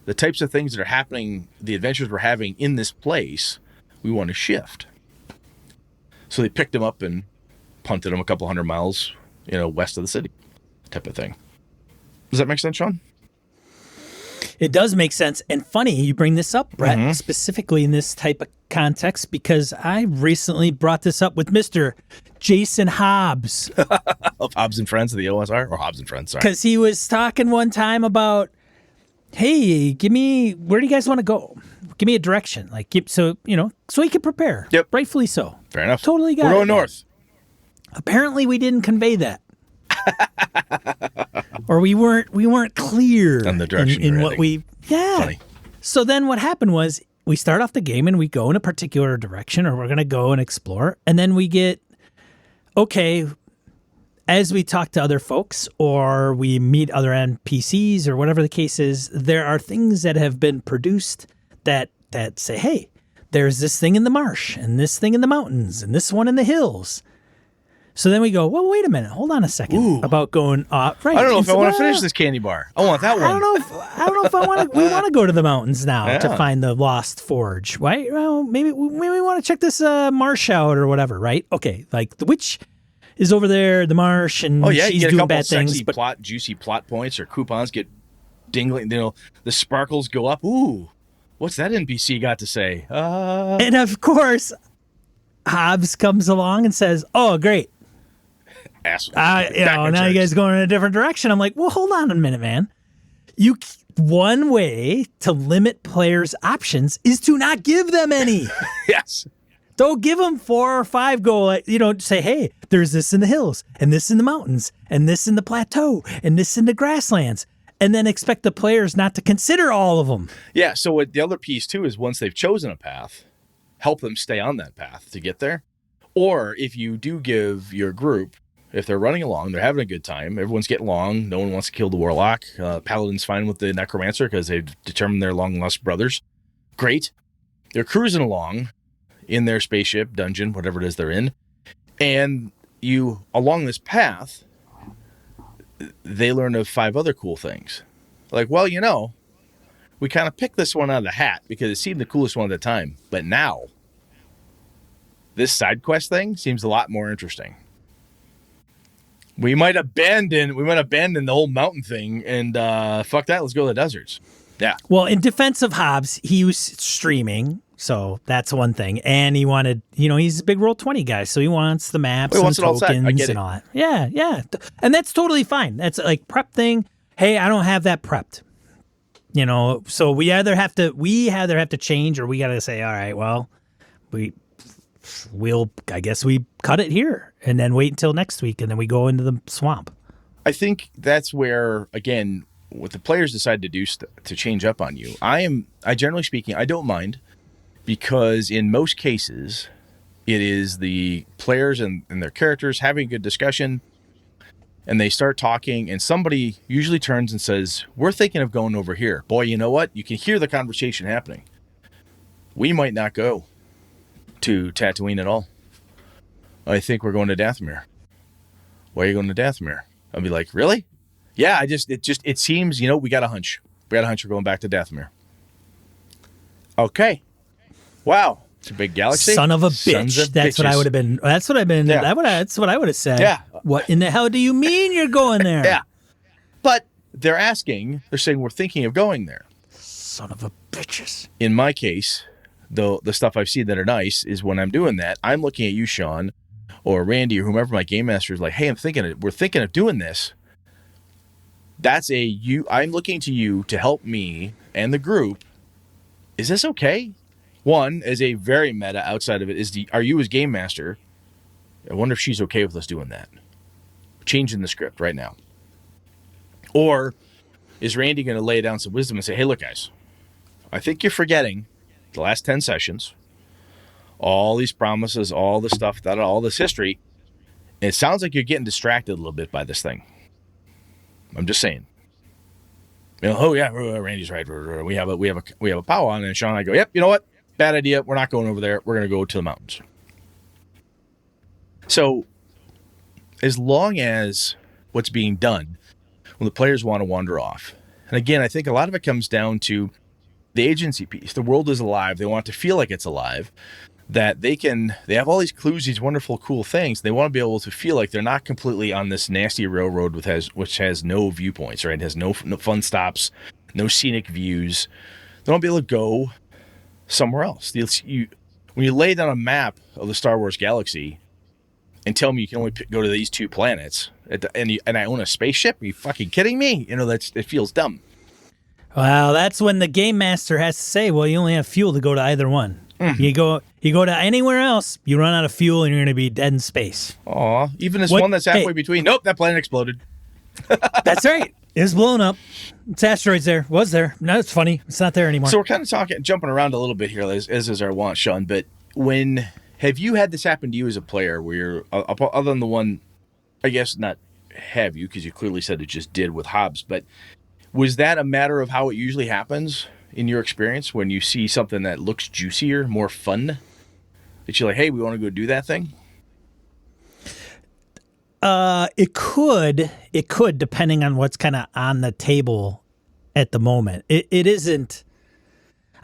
The types of things that are happening, the adventures we're having in this place, we want to shift. So they picked them up and punted them a couple 100 miles, west of the city, type of thing. Does that make sense, Sean? It does make sense. And funny you bring this up, Brett, specifically in this type of context, because I recently brought this up with Mr. Jason Hobbs. Of Hobbs and Friends of the OSR? Or Hobbs and Friends, sorry. Because he was talking one time about, hey, where do you guys want to go? Give me a direction. So he could prepare. Yep. Rightfully so. Fair enough. Totally got it. We're going north. Apparently we didn't convey that. Or we weren't clear on the direction in what heading. Funny. So then what happened was we start off the game and we go in a particular direction, or we're going to go and explore, and then we get, okay, as we talk to other folks or we meet other NPCs or whatever the case is, there are things that have been produced that say, hey, there's this thing in the marsh and this thing in the mountains and this one in the hills. So then we go, well, wait a minute, hold on a second about going right. I don't know if I want to well, finish this candy bar. I want that one. I don't know if I want to. We want to go to the mountains now to Yeah. find the lost forge, right? Well, maybe we want to check this marsh out or whatever, right? Okay, like the witch is over there, the marsh, and Oh yeah, you she's get a doing couple bad of sexy things. juicy plot points or coupons get dingling. You know, the sparkles go up. Ooh, what's that NPC got to say? And of course, Hobbs comes along and says, "Oh, great, Asshole. now you guys going in a different direction." I'm like, "Well, hold on a minute, man. One way to limit players' options is to not give them any." Yes. Don't give them 4 or 5 say, hey, there's this in the hills and this in the mountains and this in the plateau and this in the grasslands, and then expect the players not to consider all of them. Yeah. So what the other piece too is once they've chosen a path, help them stay on that path to get there. Or if you do give your group, if they're running along, they're having a good time, everyone's getting along, no one wants to kill the warlock, Paladin's fine with the necromancer because they've determined they're long lost brothers. Great. They're cruising along in their spaceship, dungeon, whatever it is they're in. And you, along this path, they learn of 5 other cool things. Like, well, we kind of picked this one out of the hat because it seemed the coolest one at the time. But now, this side quest thing seems a lot more interesting. We might abandon the whole mountain thing and fuck that, let's go to the deserts. Yeah. Well, in defense of Hobbs, he was streaming, so that's one thing. And he wanted, he's a big Roll20 guy, so he wants the maps and tokens and all that. Yeah, yeah. And that's totally fine. That's like prep thing. Hey, I don't have that prepped. So we either have to change or we got to say, all right, well, I guess we cut it here and then wait until next week and then we go into the swamp. I think that's where, again, what the players decide to do to change up on you. I generally speaking, I don't mind because in most cases, it is the players and their characters having a good discussion and they start talking and somebody usually turns and says, we're thinking of going over here. Boy, you know what? You can hear the conversation happening. We might not go to Tatooine at all. I think we're going to Dathomir. Why are you going to Dathomir? I'll be like, really? Yeah, it seems, we got a hunch. We're going back to Dathomir. Okay. Wow. It's a big galaxy. Son of a bitch. That's what I would have been. That's what I've been. Yeah. That's what I would have said. Yeah. What in the hell do you mean you're going there? Yeah. But they're saying we're thinking of going there. Son of a bitches. In my case, though, the stuff I've seen that are nice is when I'm doing that, I'm looking at you, Sean, or Randy, or whomever my game master is like, hey, we're thinking of doing this. I'm looking to you to help me and the group. Is this okay? One, as a very meta outside of it, are you as game master? I wonder if she's okay with us doing that. Changing the script right now. Or is Randy going to lay down some wisdom and say, hey, look, guys, I think you're forgetting the last 10 sessions, all these promises, all this stuff, all this history. And it sounds like you're getting distracted a little bit by this thing. I'm just saying. Oh yeah, Randy's right. We have a powwow on, and Sean and I go, yep, you know what? Bad idea. We're not going over there. We're going to go to the mountains. So, as long as what's being done, when the players want to wander off, and again, I think a lot of it comes down to the agency piece. The world is alive. They want to feel like it's alive. That they have all these clues, these wonderful, cool things. They want to be able to feel like they're not completely on this nasty railroad which has no viewpoints, right? It has no fun stops, no scenic views. They want to be able to go somewhere else. When you lay down a map of the Star Wars galaxy and tell me you can only go to these 2 planets, and I own a spaceship, are you fucking kidding me? It feels dumb. Well, that's when the game master has to say, well, you only have fuel to go to either one. Mm-hmm. You go to anywhere else, you run out of fuel and you're going to be dead in space. Aw, even this one that's halfway between. Nope, that planet exploded. That's right. It's blown up. It's asteroids there. Was there. No, it's funny. It's not there anymore. So we're kind of jumping around a little bit here, as is our want, Sean. But have you had this happen to you as a player where you're, other than the one, I guess not have you, because you clearly said it just did with Hobbs, but was that a matter of how it usually happens in your experience when you see something that looks juicier, more fun, that you're like, hey, we want to go do that thing? It could depending on what's kind of on the table at the moment. It isn't.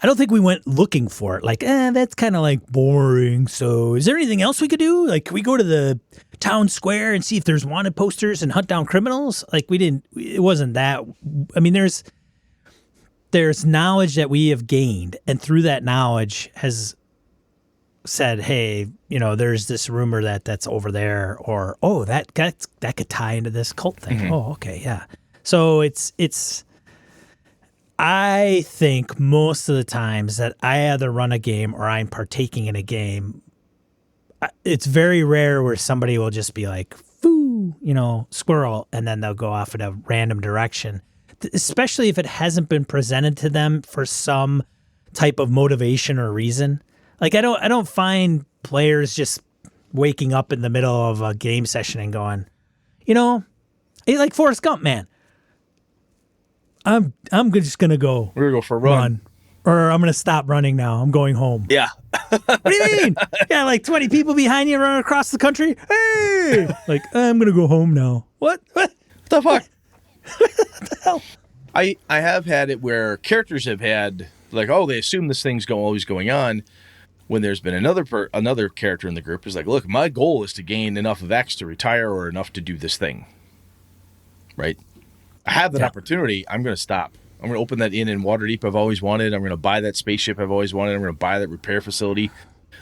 I don't think we went looking for it. Like, that's kind of like boring. So, is there anything else we could do? Like, can we go to the town square and see if there's wanted posters and hunt down criminals? Like, we didn't. It wasn't that. I mean, there's knowledge that we have gained, and through that knowledge has said, hey, there's this rumor that's over there, or that could tie into this cult thing. Mm-hmm. Oh, okay, yeah. So it's. I think most of the times that I either run a game or I'm partaking in a game, it's very rare where somebody will just be like, "Foo," squirrel, and then they'll go off in a random direction. Especially if it hasn't been presented to them for some type of motivation or reason. Like I don't find players just waking up in the middle of a game session and going, like Forrest Gump, man. I'm just gonna go. We're gonna go for a run. Or I'm gonna stop running now. I'm going home. Yeah. What do you mean? Yeah, like 20 people behind you running across the country. Hey, like I'm gonna go home now. What the fuck? What the hell? I have had it where characters have had like, they assume this thing's always going on. When there's been another character in the group is like, look, my goal is to gain enough of X to retire or enough to do this thing. Right? I have that opportunity. I'm going to stop. I'm going to open that inn in Waterdeep I've always wanted. I'm going to buy that spaceship I've always wanted. I'm going to buy that repair facility.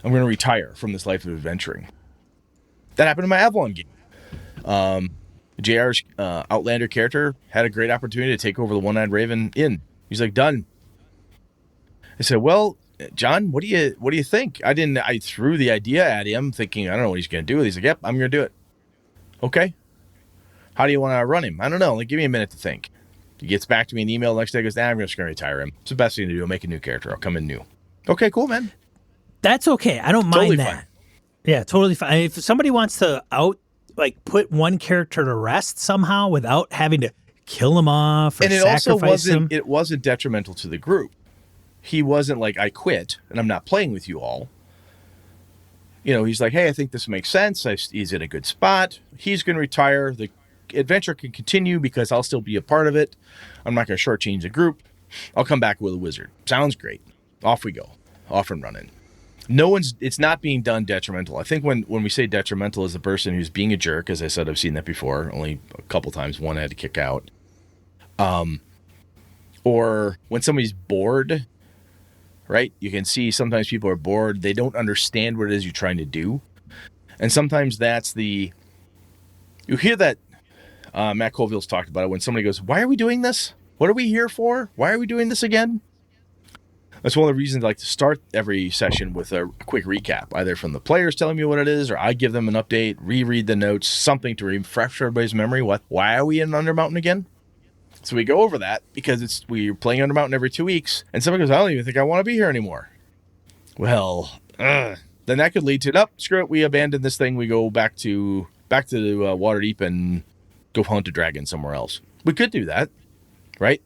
I'm going to retire from this life of adventuring. That happened in my Avalon game. JR's Outlander character had a great opportunity to take over the One-Eyed Raven Inn. He's like, done. I said, well, John, what do you think? I threw the idea at him thinking, I don't know what he's going to do. He's like, yep, I'm going to do it. Okay. How do you want to run him? I don't know. Like, give me a minute to think. He gets back to me in an email the next day. Goes, I'm just going to retire him. It's the best thing to do. I'll make a new character. I'll come in new. Okay, cool, man. That's okay. I don't mind that. Fine. Yeah, totally fine. If somebody wants to put one character to rest somehow without having to kill him off or sacrifice him. It wasn't detrimental to the group. He wasn't like, I quit and I'm not playing with you all. He's like, hey, I think this makes sense. He's in a good spot. He's going to retire. The adventure can continue because I'll still be a part of it. I'm not going to shortchange the group. I'll come back with a wizard. Sounds great. Off we go. Off and running. It's not being done detrimental. I think when we say detrimental is the person who's being a jerk, as I said, I've seen that before, only a couple times, one I had to kick out. Or when somebody's bored, right? You can see sometimes people are bored. They don't understand what it is you're trying to do. And sometimes you hear that, Matt Colville's talked about it, when somebody goes, why are we doing this? What are we here for? Why are we doing this again? That's one of the reasons I like to start every session with a quick recap, either from the players telling me what it is, or I give them an update, reread the notes, something to refresh everybody's memory. Why are we in Undermountain again? So we go over that because we're playing Undermountain every 2 weeks, and somebody goes, I don't even think I want to be here anymore. Well, then that could lead to, screw it, we abandon this thing, we go back to Waterdeep and go hunt a dragon somewhere else. We could do that, right?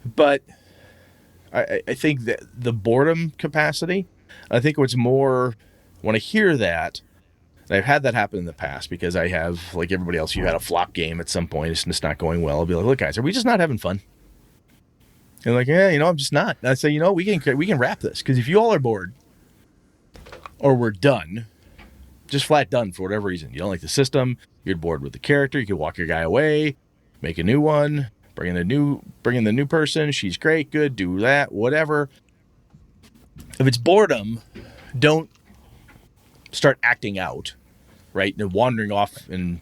But I think that the boredom capacity, I think what's more, when I hear that, and I've had that happen in the past because I have, like everybody else, you had a flop game at some point, it's just not going well. I'll be like, look, guys, are we just not having fun? And like, yeah, I'm just not. And I say, we can wrap this, because if you all are bored, or we're done, just flat done for whatever reason. You don't like the system, you're bored with the character, you can walk your guy away, make a new one, bring in the new person, she's great, good, do that, whatever. If it's boredom, don't start acting out, right? And wandering off and,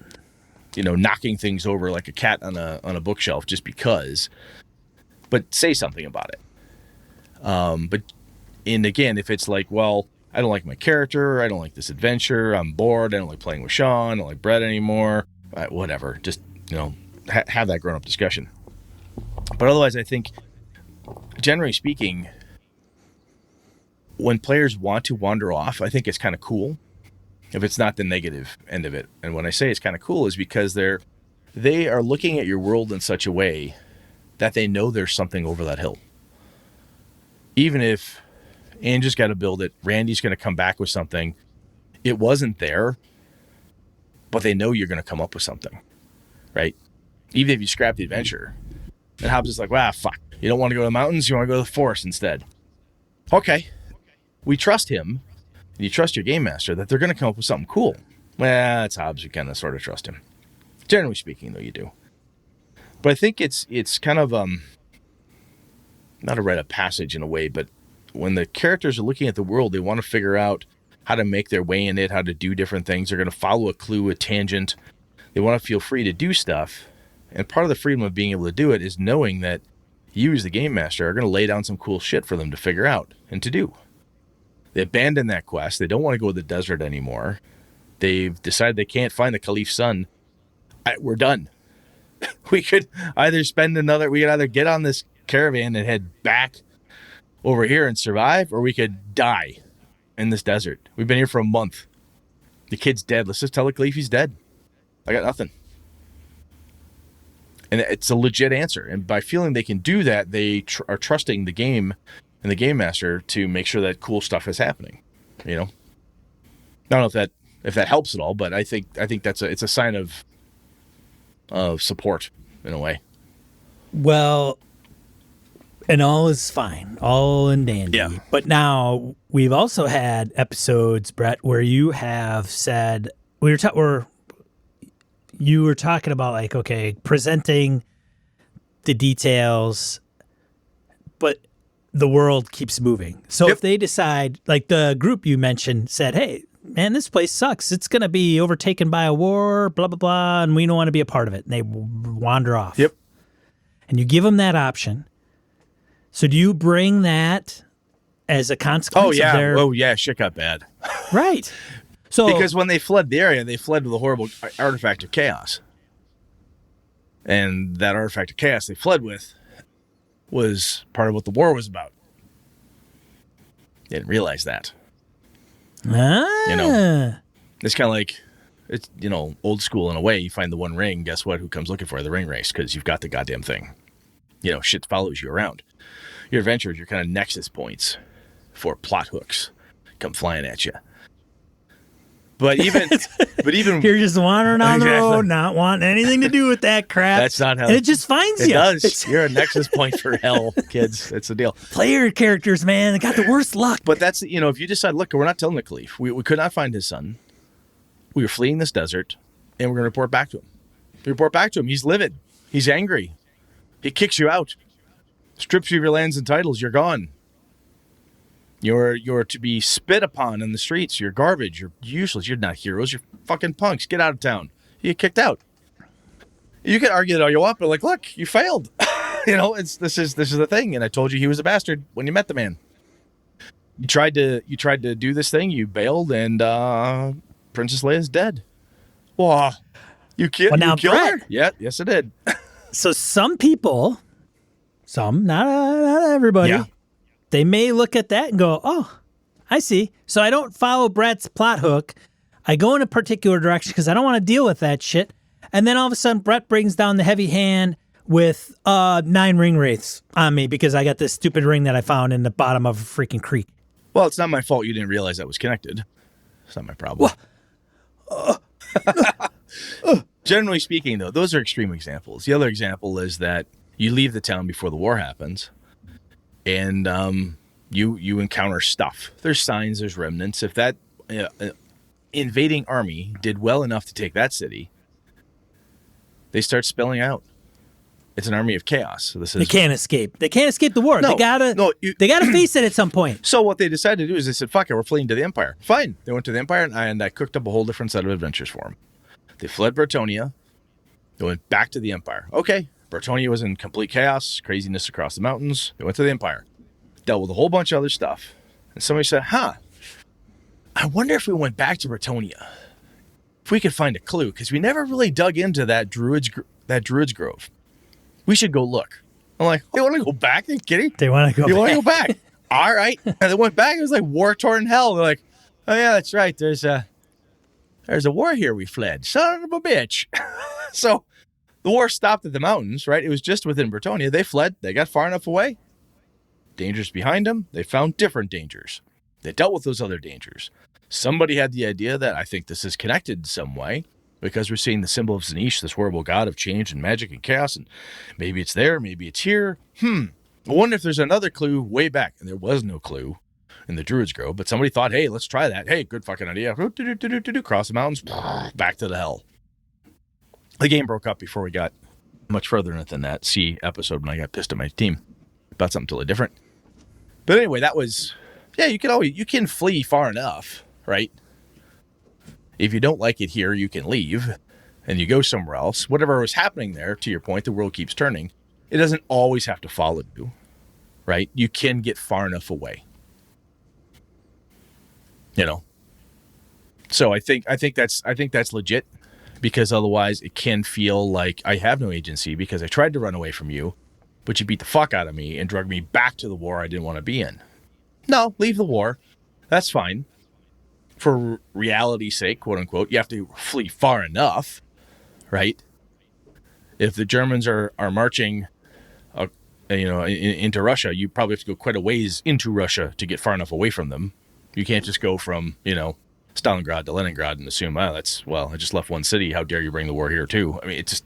knocking things over like a cat on a bookshelf just because. But say something about it. And again, if it's like, well, I don't like my character, I don't like this adventure, I'm bored, I don't like playing with Sean, I don't like Brett anymore, whatever. Just, have that grown-up discussion. But otherwise, I think, generally speaking, when players want to wander off, I think it's kind of cool if it's not the negative end of it. And when I say it's kind of cool is because they are looking at your world in such a way that they know there's something over that hill. Even if Andrew's got to build it, Randy's going to come back with something, it wasn't there, but they know you're going to come up with something, right? Even if you scrap the adventure. And Hobbs is like, "Wow, fuck. You don't want to go to the mountains? You want to go to the forest instead." Okay. We trust him, and you trust your game master that they're going to come up with something cool. Well, it's Hobbs. You kind of sort of trust him. Generally speaking, though, you do. But I think it's kind of not a rite of passage in a way, but when the characters are looking at the world, they want to figure out how to make their way in it, how to do different things. They're going to follow a clue, a tangent. They want to feel free to do stuff. And part of the freedom of being able to do it is knowing that you as the game master are going to lay down some cool shit for them to figure out and to do. They abandon that quest. They don't want to go to the desert anymore. They've decided they can't find the Caliph's son. We're done. We could either get on this caravan and head back over here and survive, or we could die in this desert. We've been here for a month. The kid's dead. Let's just tell the Caliph he's dead. I got nothing. And it's a legit answer. And by feeling they can do that, they are trusting the game and the game master to make sure that cool stuff is happening. You know, I don't know if that helps at all, but I think it's a sign of support in a way. Well, and all is fine, all in dandy. Yeah. But now we've also had episodes, Brett, where you have said you were talking about, like, okay, presenting the details, but the world keeps moving. So if they decide, like the group you mentioned said, "Hey, man, this place sucks. It's going to be overtaken by a war, blah, blah, blah, and we don't want to be a part of it." And they wander off. Yep. And you give them that option. So do you bring that as a consequence? Oh, yeah. Shit got bad. Right. So because when they fled the area, they fled with a horrible artifact of chaos. And that artifact of chaos they fled with was part of what the war was about. They didn't realize that. You know, it's kind of like, it's, you know, old school in a way. You find the one ring, guess what? Who comes looking for you? The ring race, because you've got the goddamn thing. You know, shit follows you around. Your adventures, your kind of nexus points for plot hooks come flying at you. But even you're just wandering on the road, not wanting anything to do with that crap. That's not how and it just finds it you. Does. You're a nexus point for hell, kids. It's the deal. Player characters, man, they got the worst luck. But that's, you know, if you decide, look, we're not telling the Caliph. We could not find his son. We were fleeing this desert, and we're going to report back to him. We report back to him. He's livid. He's angry. He kicks you out. Strips you of your lands and titles. You're gone. You're to be spit upon in the streets. You're garbage. You're useless. You're not heroes. You're fucking punks. Get out of town. You get kicked out. You can argue that all you want, but like, look, you failed. You know, this is the thing. And I told you he was a bastard when you met the man. You tried to do this thing. You bailed, and Princess Leia's dead. Whoa, you killed her? Yeah, yes, I did. So some people, not everybody. Yeah. They may look at that and go, "Oh, I see." So I don't follow Brett's plot hook. I go in a particular direction because I don't want to deal with that shit. And then all of a sudden, Brett brings down the heavy hand with 9 ring wraiths on me because I got this stupid ring that I found in the bottom of a freaking creek. Well, it's not my fault you didn't realize that was connected. It's not my problem. Generally speaking, though, those are extreme examples. The other example is that you leave the town before the war happens. And you encounter stuff. There's signs, there's remnants. If that invading army did well enough to take that city, they start spelling out. It's an army of chaos. So they can't escape. They can't escape the war. No, they gotta face it at some point. So what they decided to do is they said, "Fuck it, we're fleeing to the Empire." Fine. They went to the Empire, and I cooked up a whole different set of adventures for them. They fled Bretonia. They went back to the Empire. Okay. Bretonia was in complete chaos, craziness across the mountains. They went to the Empire, dealt with a whole bunch of other stuff. And somebody said, I wonder if we went back to Bretonia, if we could find a clue, because we never really dug into that Druid's Grove. We should go look. I'm like, they want to go back? Are you kidding? They want to go back. You want to go back? All right. And they went back. It was like war-torn hell. They're like, oh, yeah, that's right. There's a war here. We fled. Son of a bitch. So the war stopped at the mountains, right? It was just within Bretonia. They fled. They got far enough away. Dangers behind them. They found different dangers. They dealt with those other dangers. Somebody had the idea that I think this is connected in some way. because we're seeing the symbol of Zanish, this horrible god of change and magic and chaos, and maybe it's there, maybe it's here. I wonder if there's another clue way back. And there was no clue in the Druid's Grove, but somebody thought, hey, let's try that. Hey, good fucking idea. Cross the mountains, back to the hell. The game broke up before we got much further in it than that C episode when I got pissed at my team about something totally different. But anyway, that was, yeah, you can flee far enough, right? If you don't like it here, you can leave and you go somewhere else. Whatever was happening there, to your point, the world keeps turning. It doesn't always have to follow you, right? You can get far enough away. You know. So I think that's legit, because otherwise it can feel like I have no agency because I tried to run away from you, but you beat the fuck out of me and drug me back to the war I didn't want to be in. No, leave the war. That's fine. For reality's sake, quote unquote, you have to flee far enough, right? If the Germans are marching, into Russia, you probably have to go quite a ways into Russia to get far enough away from them. You can't just go from, Stalingrad to Leningrad and assume, I just left one city. How dare you bring the war here too? I mean, it's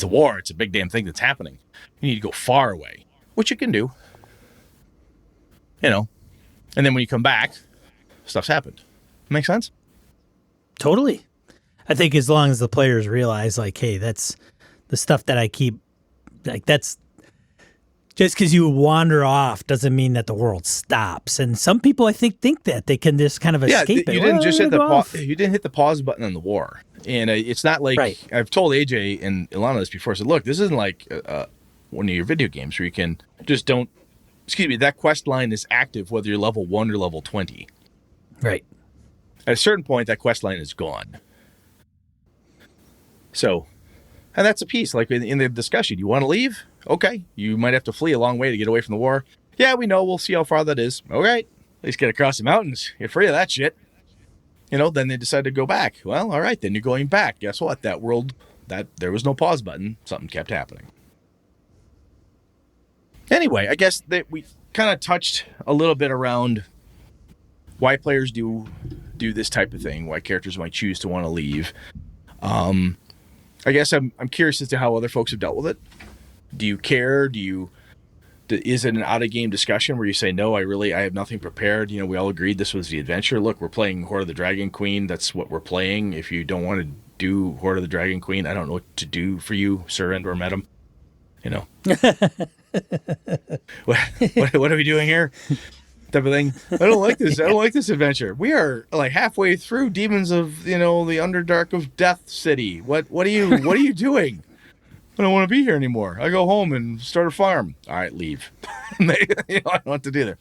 a war. It's a big damn thing that's happening. You need to go far away, which you can do. And then when you come back, stuff's happened. Make sense? Totally. I think as long as the players realize, like, hey, that's the stuff that I keep, like, that's just because you wander off doesn't mean that the world stops. And some people, I think that they can just kind of escape it. You didn't just hit you didn't hit the pause button on the war. And it's not like, right. I've told AJ and Ilana this before. I said, look, this isn't like one of your video games where you can just that quest line is active whether you're level 1 or level 20. Right. At a certain point, that quest line is gone. So, and that's a piece. Like in the discussion, you want to leave? Okay. You might have to flee a long way to get away from the war. Yeah, we know. We'll see how far that is. All right. At least get across the mountains. Get free of that shit. Then they decide to go back. Well, all right. Then you're going back. Guess what? That world, there was no pause button. Something kept happening. Anyway, I guess that we kind of touched a little bit around why players do this type of thing, why characters might choose to want to leave. I guess I'm curious as to how other folks have dealt with it. Do you care? Is it an out-of-game discussion where you say, no, I have nothing prepared? We all agreed this was the adventure. Look, we're playing Horde of the Dragon Queen. That's what we're playing. If you don't want to do Horde of the Dragon Queen, I don't know what to do for you, sir and or madam. What are we doing here? Type of thing. I don't like this. I don't like this adventure. We are like halfway through Demons of the Underdark of Death City. What are you doing? I don't want to be here anymore. I go home and start a farm. All right, leave. I don't know what to do there.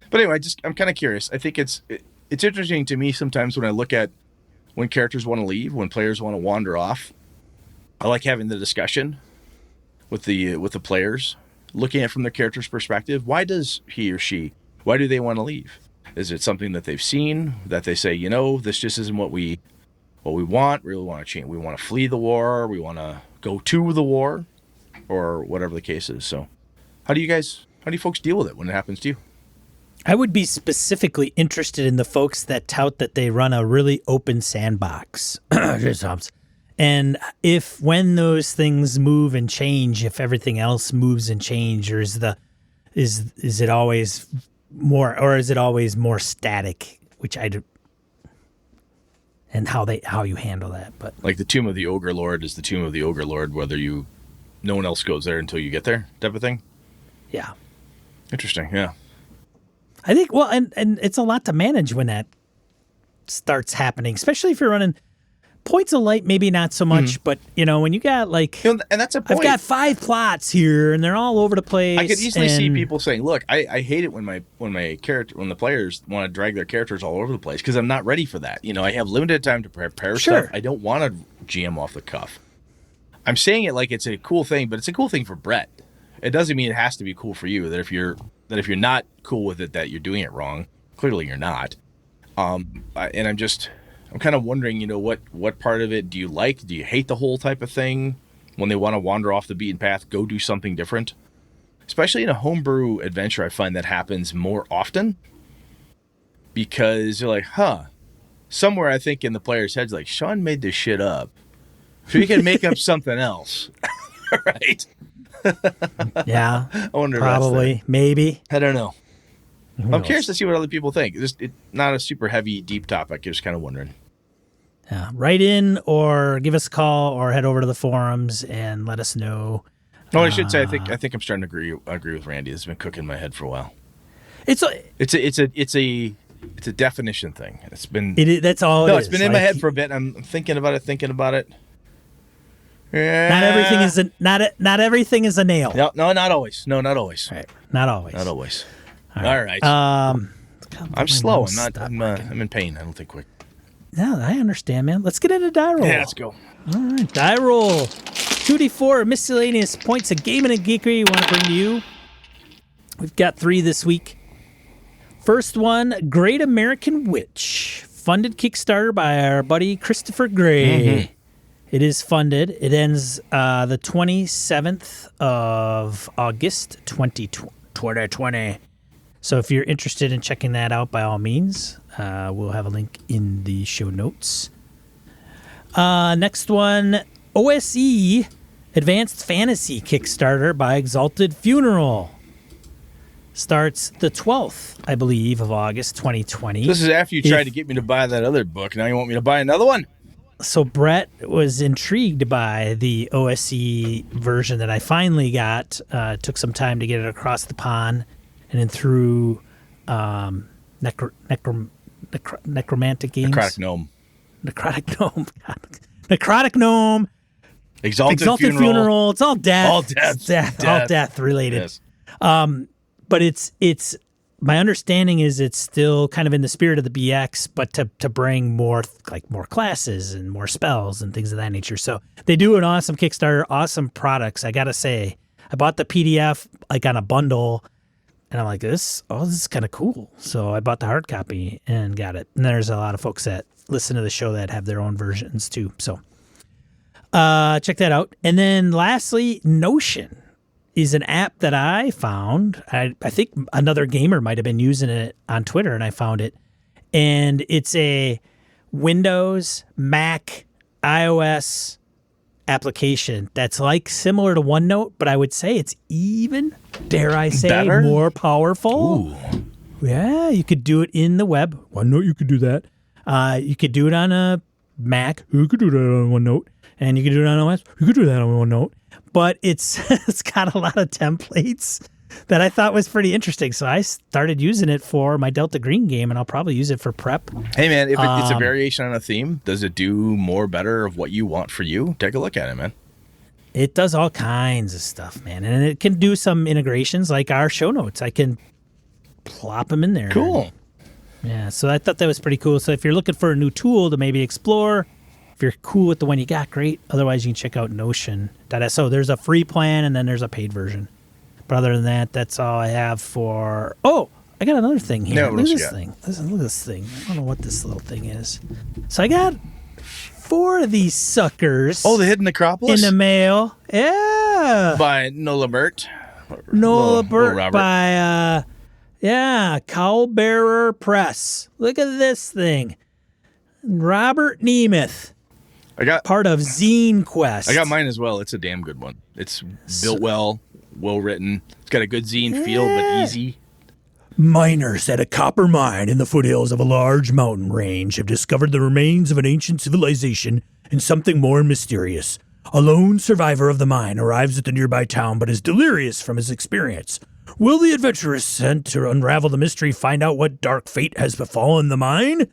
But anyway, I'm kind of curious. I think it's interesting to me sometimes when I look at when characters want to leave, when players want to wander off. I like having the discussion with the players, looking at it from their character's perspective. Why does he or she? Why do they want to leave? Is it something that they've seen that they say, this just isn't what we want? Really want to change? We want to flee the war. We want to go to the war, or whatever the case is. So, how do you folks deal with it when it happens to you? I would be specifically interested in the folks that tout that they run a really open sandbox. And when those things move and change, if everything else moves and changes, or is it always more, or is it always more static? Which I do, and how you handle that. But like the Tomb of the Ogre Lord is the Tomb of the Ogre Lord, whether no one else goes there until you get there, type of thing. Yeah. Interesting. Yeah. I think, well, and it's a lot to manage when that starts happening, especially if you're running points of light, maybe not so much, but when you got and that's a point. I've got 5 plots here and they're all over the place. I could easily see people saying, look, I hate it when the players want to drag their characters all over the place because I'm not ready for that. I have limited time to prepare stuff. I don't want to GM off the cuff. I'm saying it like it's a cool thing, but it's a cool thing for Brett. It doesn't mean it has to be cool for you. That if you're not cool with it, that you're doing it wrong. Clearly you're not. And I'm kind of wondering, what part of it do you like? Do you hate the whole type of thing? When they want to wander off the beaten path, go do something different? Especially in a homebrew adventure, I find that happens more often. Because you're like, somewhere I think in the players' heads, like, Sean made this shit up. So he can make up something else. Right? Yeah. I wonder if probably. that's Maybe. I don't know. Who I'm knows? curious to see what other people think. It's not a super heavy, deep topic. Just kind of wondering. Yeah. Write in or give us a call or head over to the forums and let us know. No, I should say I think I'm starting to agree with Randy. This has been cooking in my head for a while. It's a definition thing. It's been that's all. no, it it's is. been in my Like, head for a bit. I'm thinking about it. Yeah. Not everything is not everything is a nail. No, not always. No, not always. Right. Not always. Not always. All All right. I'm slow. I'm in pain. I don't think quick. No, I understand, man. Let's get into die roll. Yeah, let's go. All right, die roll. 2d4 miscellaneous points of gaming and geekery we want to bring to you. We've got 3 this week. First one, Great American Witch, funded Kickstarter by our buddy Christopher Gray. Mm-hmm. It is funded. It ends the 27th of August, 2020. So if you're interested in checking that out, by all means, we'll have a link in the show notes. Next one, OSE, Advanced Fantasy Kickstarter by Exalted Funeral. Starts the 12th, I believe, of August 2020. This is after you tried to get me to buy that other book. Now you want me to buy another one? So Brett was intrigued by the OSE version that I finally got. Took some time to get it across the pond and then through necromantic games. Necrotic Gnome. Necrotic Gnome. Necrotic Gnome. Exalted Funeral. It's all death. All death. It's death. All death related. Yes. But it's my understanding is it's still kind of in the spirit of the BX, but to bring more classes and more spells and things of that nature. So they do an awesome Kickstarter, awesome products. I gotta say, I bought the PDF like on a bundle, and I'm like, this is kind of cool. So I bought the hard copy and got it. And there's a lot of folks that listen to the show that have their own versions too. So check that out. And then lastly, Notion is an app that I found. I think another gamer might have been using it on Twitter, and I found it. And it's a Windows, Mac, iOS application that's like similar to OneNote, but I would say it's even, dare I say, better? more powerful. Ooh. Yeah, you could do it in the web. OneNote, you could do that. You could do it on a Mac. You could do that on OneNote. And you could do it on iOS. You could do that on OneNote. But it's got a lot of templates that I thought was pretty interesting. So I started using it for my Delta Green game, and I'll probably use it for prep. Hey, man, if it's a variation on a theme, does it do more better of what you want for you? Take a look at it, man. It does all kinds of stuff, man. And it can do some integrations like our show notes. I can plop them in there. Cool. Yeah, so I thought that was pretty cool. So if you're looking for a new tool to maybe explore, if you're cool with the one you got, great. Otherwise, you can check out Notion.so. There's a free plan, and then there's a paid version. But other than that, that's all I have for... Oh, I got another thing here. No, Look at this thing. Look at this thing. I don't know what this little thing is. So I got 4 of these suckers. Oh, the Hidden Necropolis? In the mail. Yeah. By Nola Burt. Nola Burt by, Cowlbearer Press. Look at this thing. Robert Nemeth. I got part of Zine Quest. I got mine as well. It's a damn good one. It's built well written. It's got a good zine feel, but easy. Miners at a copper mine in the foothills of a large mountain range have discovered the remains of an ancient civilization and something more mysterious. A lone survivor of the mine arrives at the nearby town but is delirious from his experience. Will the adventurers sent to unravel the mystery find out what dark fate has befallen the mine?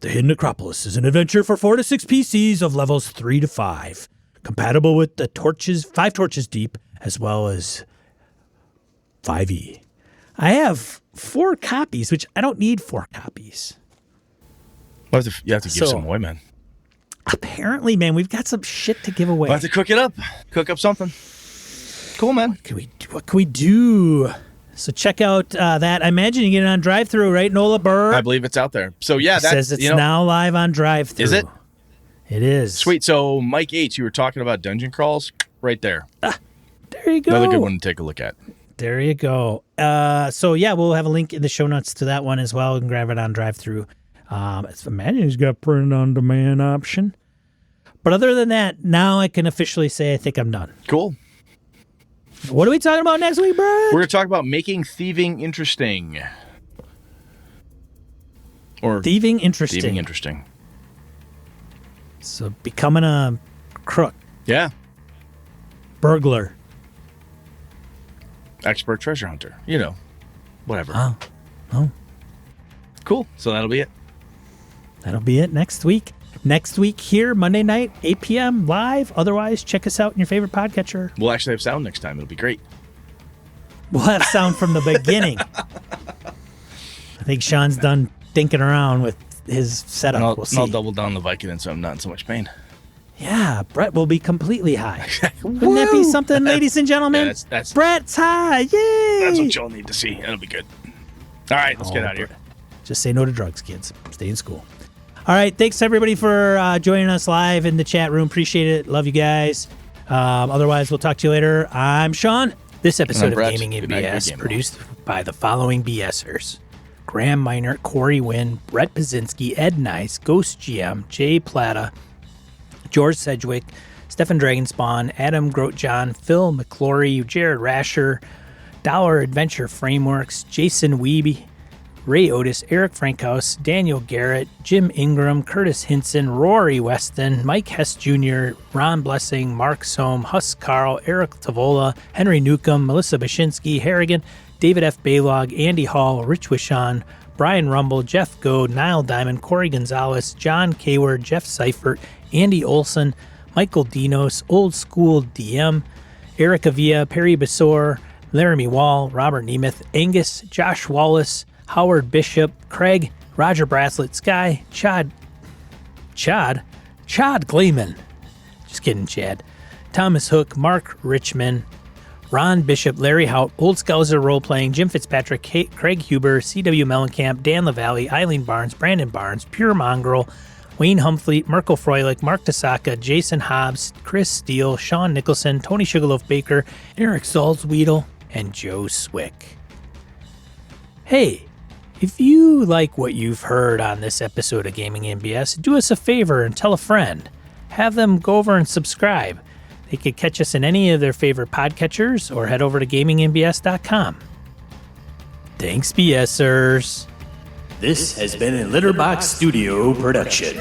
The Hidden Necropolis is an adventure for 4 to 6 PCs of levels 3 to 5, compatible with the 5 torches deep, as well as 5e. I have 4 copies, which I don't need 4 copies. You have to give some away, man. Apparently, man, we've got some shit to give away. We'll have to cook it up. Cook up something. Cool, man. What can we do? So check out that. I imagine you get it on drive-thru, right, Nola Burr? I believe it's out there. So yeah, that says it's now live on drive-thru. Is it? It is. Sweet. So Mike H, you were talking about dungeon crawls, right there. There you go. Another good one to take a look at. There you go. So yeah, we'll have a link in the show notes to that one as well. You can grab it on drive-thru. Imagine he's got print on demand option. But other than that, now I can officially say I think I'm done. Cool. What are we talking about next week, Brad? We're going to talk about making thieving interesting. Or thieving interesting. Thieving interesting. So becoming a crook. Yeah. Burglar. Expert treasure hunter. Whatever. Oh. Cool. So that'll be it. That'll be it next week. Next week here, Monday night, 8 p.m. live. Otherwise, check us out in your favorite podcatcher. We'll actually have sound next time. It'll be great. We'll have sound from the beginning. I think Sean's done thinking around with his setup. We'll see. I'll double down the Vicodin so I'm not in so much pain. Yeah, Brett will be completely high. Wouldn't that be something, ladies and gentlemen? Yeah, that's Brett's high. Yay! That's what y'all need to see. That'll be good. All right, let's get out of here. Just say no to drugs, kids. Stay in school. All right, thanks everybody for joining us live in the chat room. Appreciate it. Love you guys. Otherwise, we'll talk to you later. I'm Sean. This episode of Gaming in BS produced by the following BSers: Graham Miner, Corey Wynn, Brett Pazinski, Ed Nice, Ghost GM, Jay Plata, George Sedgwick, Stefan Dragonspawn, Adam Grotjohn, Phil McClory, Jared Rasher, Dollar Adventure Frameworks, Jason Wiebe, Ray Otis, Eric Frankhouse, Daniel Garrett, Jim Ingram, Curtis Hinson, Rory Weston, Mike Hess Jr., Ron Blessing, Mark Sohm, Huss Carl, Eric Tavola, Henry Newcomb, Melissa Bashinsky, Harrigan, David F. Baylog, Andy Hall, Rich Wishon, Brian Rumble, Jeff Goad, Niall Diamond, Corey Gonzalez, John Kayward, Jeff Seifert, Andy Olson, Michael Dinos, Old School DM, Eric Avia, Perry Besor, Laramie Wall, Robert Nemeth, Angus, Josh Wallace, Howard Bishop, Craig, Roger Braslett, Sky, Chad Gleeman. Just kidding, Chad. Thomas Hook, Mark Richmond, Ron Bishop, Larry Hout, Old Scouser Role-Playing, Jim Fitzpatrick, Craig Huber, C.W. Mellencamp, Dan LaValle, Eileen Barnes, Brandon Barnes, Pure Mongrel, Wayne Humfleet, Mirko Froelich, Mark Tasaka, Jason Hobbs, Chris Steele, Sean Nicholson, Tony Sugarloaf Baker, Eric Salzwiedel, and Joe Swick. Hey, if you like what you've heard on this episode of Gaming MBS, do us a favor and tell a friend. Have them go over and subscribe. They could catch us in any of their favorite podcatchers or head over to GamingMBS.com. Thanks, BSers. This has been a Litterbox Studio production.